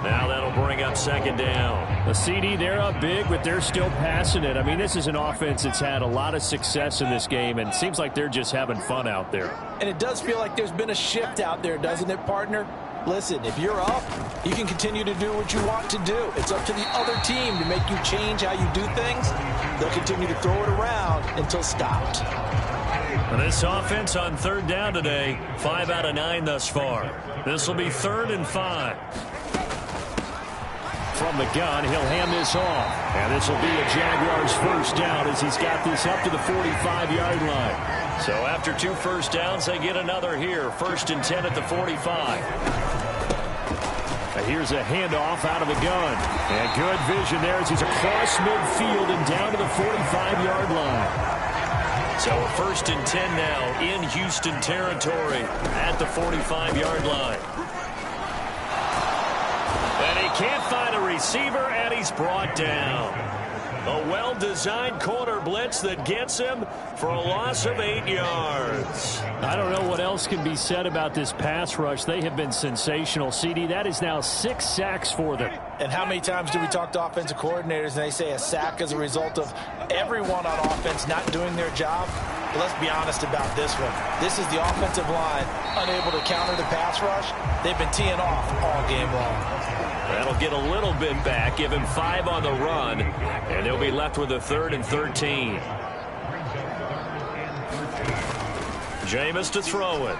Now that'll bring up 2nd down. The CD, they're up big, but they're still passing it. I mean, this is an offense that's had a lot of success in this game, and it seems like they're just having fun out there. And it does feel like there's been a shift out there, doesn't it, partner? Listen, if you're up, you can continue to do what you want to do. It's up to the other team to make you change how you do things. They'll continue to throw it around until stopped. This offense on 3rd down today, 5 out of 9 thus far. This will be 3rd and 5. From the gun, he'll hand this off. And this will be a Jaguars 1st down as he's got this up to the 45-yard line. So after 2 first downs, they get another here. 1st and 10 at the 45. And here's a handoff out of the gun. And good vision there as he's across midfield and down to the 45-yard line. So a 1st and 10 now in Houston territory at the 45-yard line. And he can't find a receiver, and he's brought down. A well-designed corner blitz that gets him for a loss of 8 yards. I don't know what else can be said about this pass rush. They have been sensational, CD. That is now 6 sacks for them. And how many times do we talk to offensive coordinators and they say a sack is a result of everyone on offense not doing their job? But let's be honest about this one. This is the offensive line unable to counter the pass rush. They've been teeing off all game long. That'll get a little bit back, give him 5 on the run, and they'll be left with a 3rd and 13. Jameis to throw it.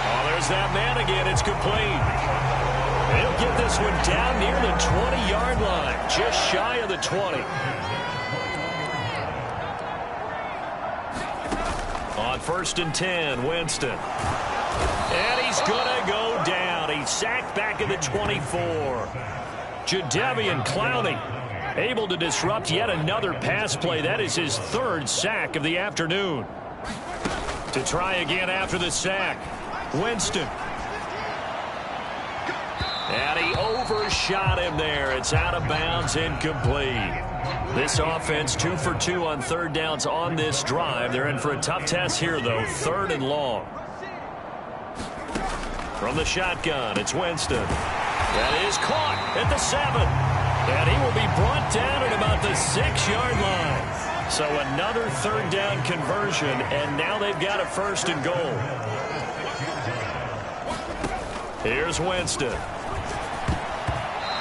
Oh, there's that man again. It's complete. He'll get this one down near the 20-yard line, just shy of the 20. On 1st and 10, Winston. And he's going to go down. He's sacked back at the 24. Jadeveon Clowney able to disrupt yet another pass play. That is his 3rd sack of the afternoon. To try again after the sack, Winston. And he overshot him there. It's out of bounds, incomplete. This offense 2 for 2 on 3rd downs on this drive. They're in for a tough test here, though. 3rd and long. From the shotgun, it's Winston. That is caught at the 7. And he will be brought down at about the 6-yard line. So another 3rd down conversion, and now they've got a 1st and goal. Here's Winston.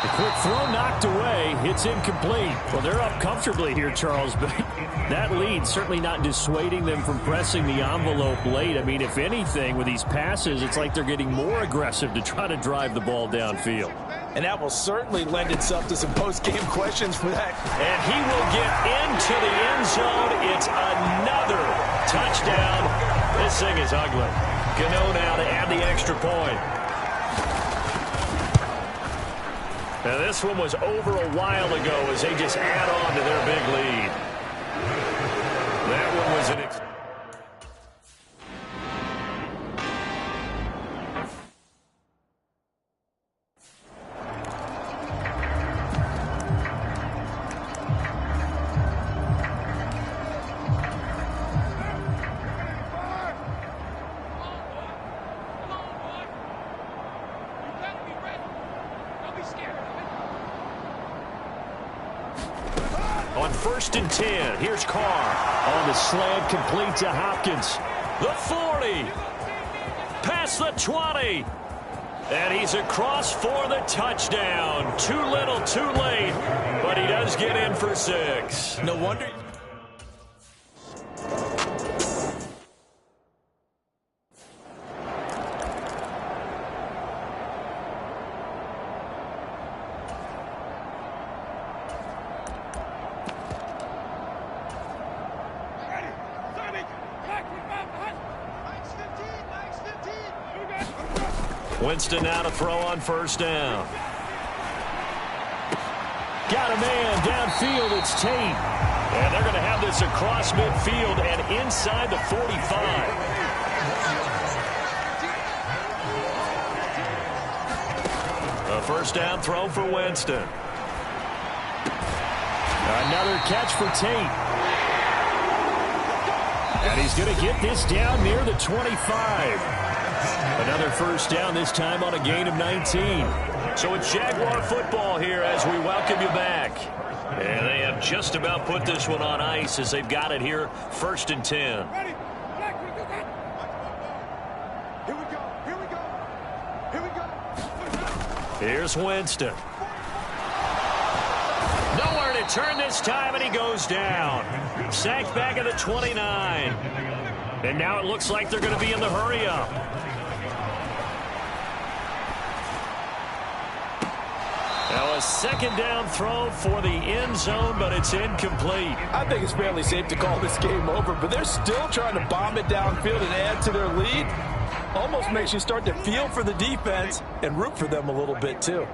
The quick throw knocked away. It's incomplete. Well, they're up comfortably here, Charles, but that lead certainly not dissuading them from pressing the envelope late. I mean, if anything, with these passes, it's like they're getting more aggressive to try to drive the ball downfield. And that will certainly lend itself to some post-game questions for that. And he will get into the end zone. It's another touchdown. This thing is ugly. Cano now to add the extra point. Now, this one was over a while ago as they just add on to their big lead. That one was an... On 1st and 10, here's Carr. On the slant, complete to Hopkins. The 40. Past the 20. And he's across for the touchdown. Too little, too late. But he does get in for 6. No wonder. Winston now to throw on 1st down. Got a man downfield. It's Tate. And they're going to have this across midfield and inside the 45. A 1st down throw for Winston. Another catch for Tate. And he's going to get this down near the 25. Another 1st down, this time on a gain of 19. So it's Jaguar football here as we welcome you back. And they have just about put this one on ice as they've got it here, 1st and 10. Ready? Here we go. Here we go. Here we go. Here's Winston. Nowhere to turn this time, and he goes down. Sacked back at the 29. And now it looks like they're going to be in the hurry-up. Now a 2nd down throw for the end zone, but it's incomplete. I think it's fairly safe to call this game over, but they're still trying to bomb it downfield and add to their lead. Almost makes you start to feel for the defense and root for them a little bit, too.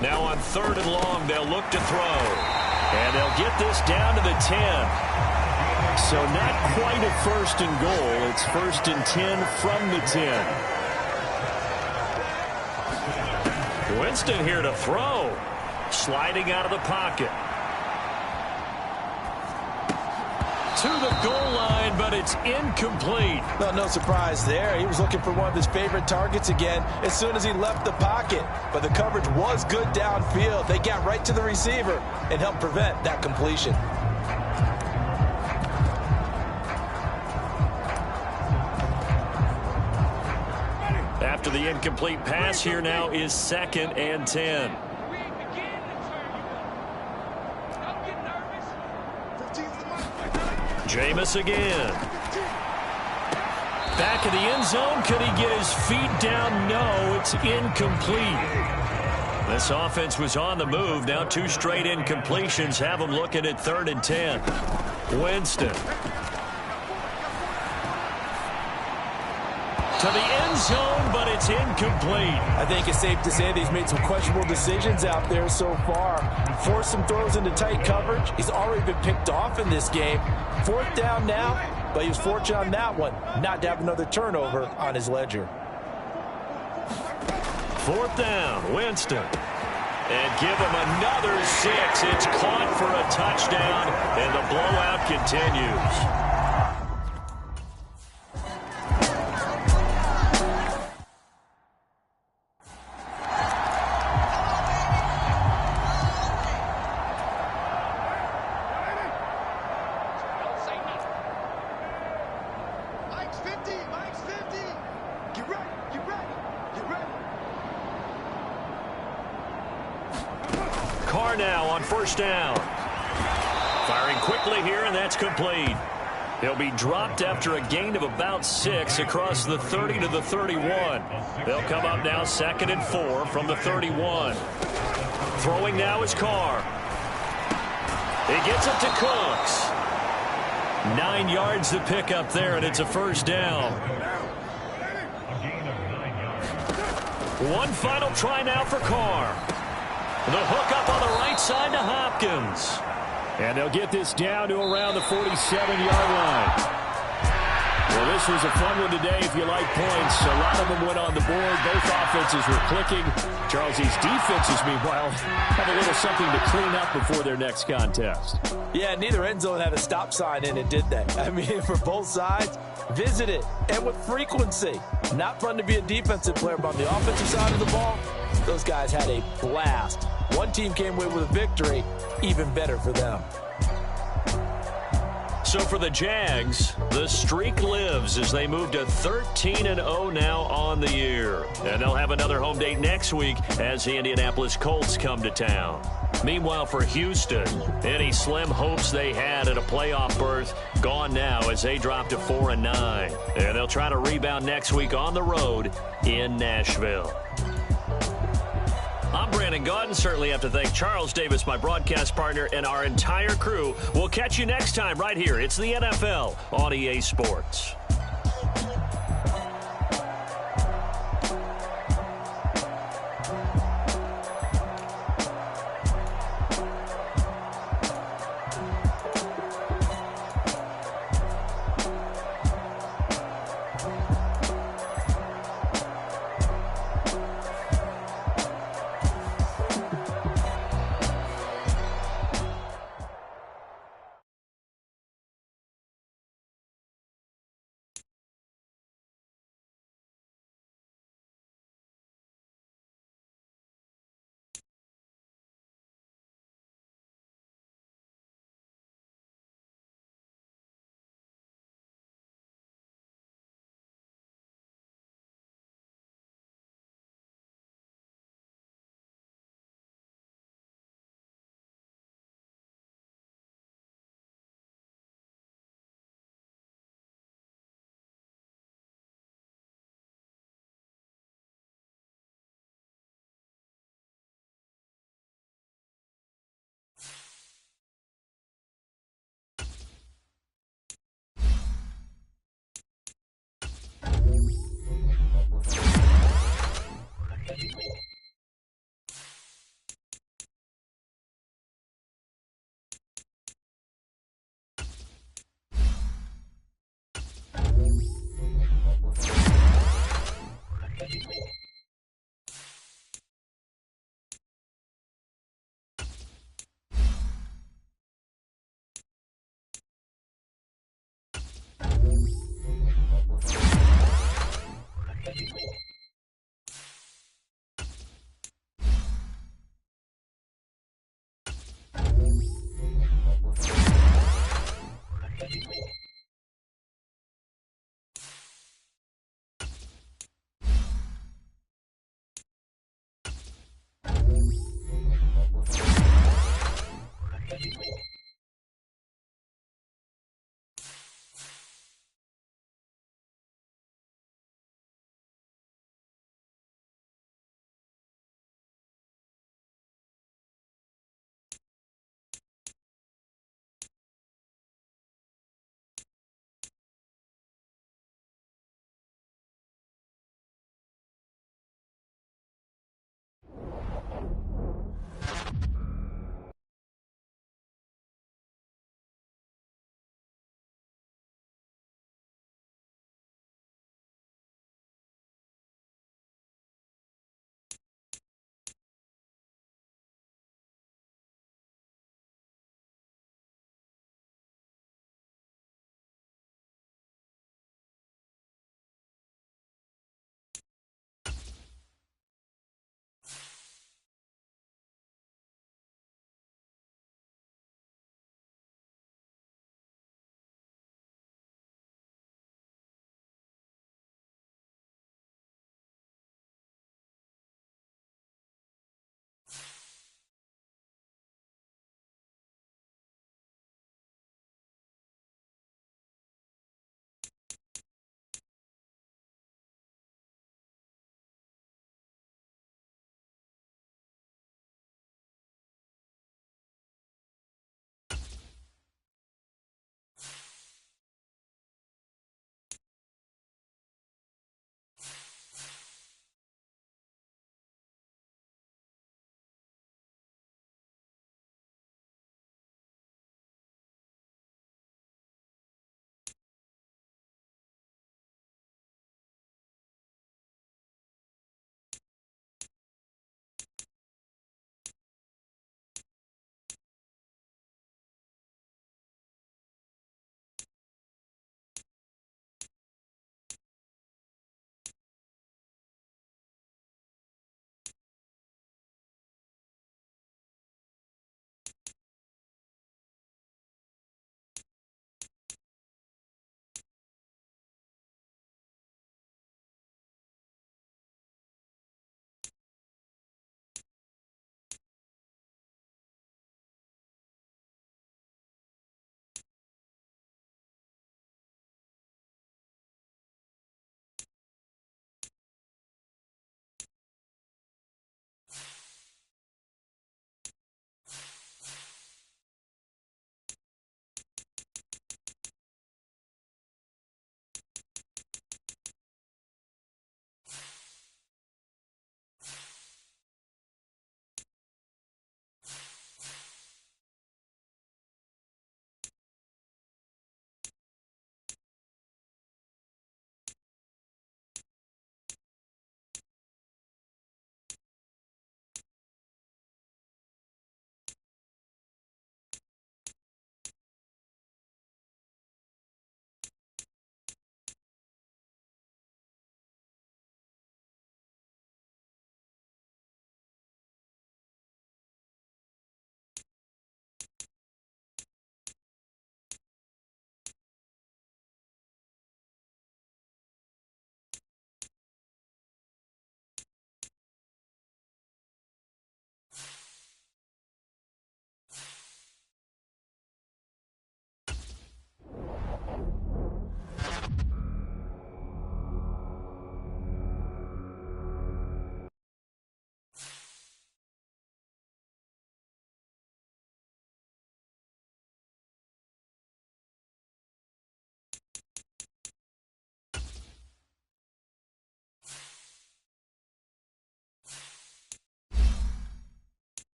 Now on 3rd and long, they'll look to throw. And they'll get this down to the 10. So not quite a 1st and goal. It's 1st and 10 from the 10. Winston here to throw. Sliding out of the pocket. To the goal line, but it's incomplete. No surprise there. He was looking for one of his favorite targets again as soon as he left the pocket. But the coverage was good downfield. They got right to the receiver and helped prevent that completion. After the incomplete pass, here now is 2nd and 10. Jameis again. Back in the end zone. Could he get his feet down? No, it's incomplete. This offense was on the move. Now 2 straight incompletions have them looking at 3rd and 10. Winston. To the end zone, but it's incomplete. I think it's safe to say that he's made some questionable decisions out there so far. Forced some throws into tight coverage. He's already been picked off in this game. 4th down now, but he was fortunate on that one not to have another turnover on his ledger. 4th down, Winston. And give him another 6. It's caught for a touchdown, and the blowout continues. Carr now on 1st down. Firing quickly here, and that's complete. He'll be dropped after a gain of about 6 across the 30 to the 31. They'll come up now 2nd and 4 from the 31. Throwing now is Carr. He gets it to Cooks. 9 yards to pick up there, and it's a 1st down. One final try now for Carr. The hook up on the right side to Hopkins. And they'll get this down to around the 47-yard line. Well, this was a fun one today if you like points. A lot of them went on the board. Both offenses were clicking. Charles, these defenses, meanwhile, have a little something to clean up before their next contest. Yeah, neither end zone had a stop sign in it, did they? I mean, for both sides, visit it, and with frequency. Not fun to be a defensive player, but on the offensive side of the ball, those guys had a blast. One team came away with a victory, even better for them. So for the Jags, the streak lives as they move to 13-0 now on the year. And they'll have another home date next week as the Indianapolis Colts come to town. Meanwhile, for Houston, any slim hopes they had at a playoff berth gone now as they drop to 4-9. And they'll try to rebound next week on the road in Nashville. I'm Brandon Gaudin. Certainly have to thank Charles Davis, my broadcast partner, and our entire crew. We'll catch you next time right here. It's the NFL on EA Sports.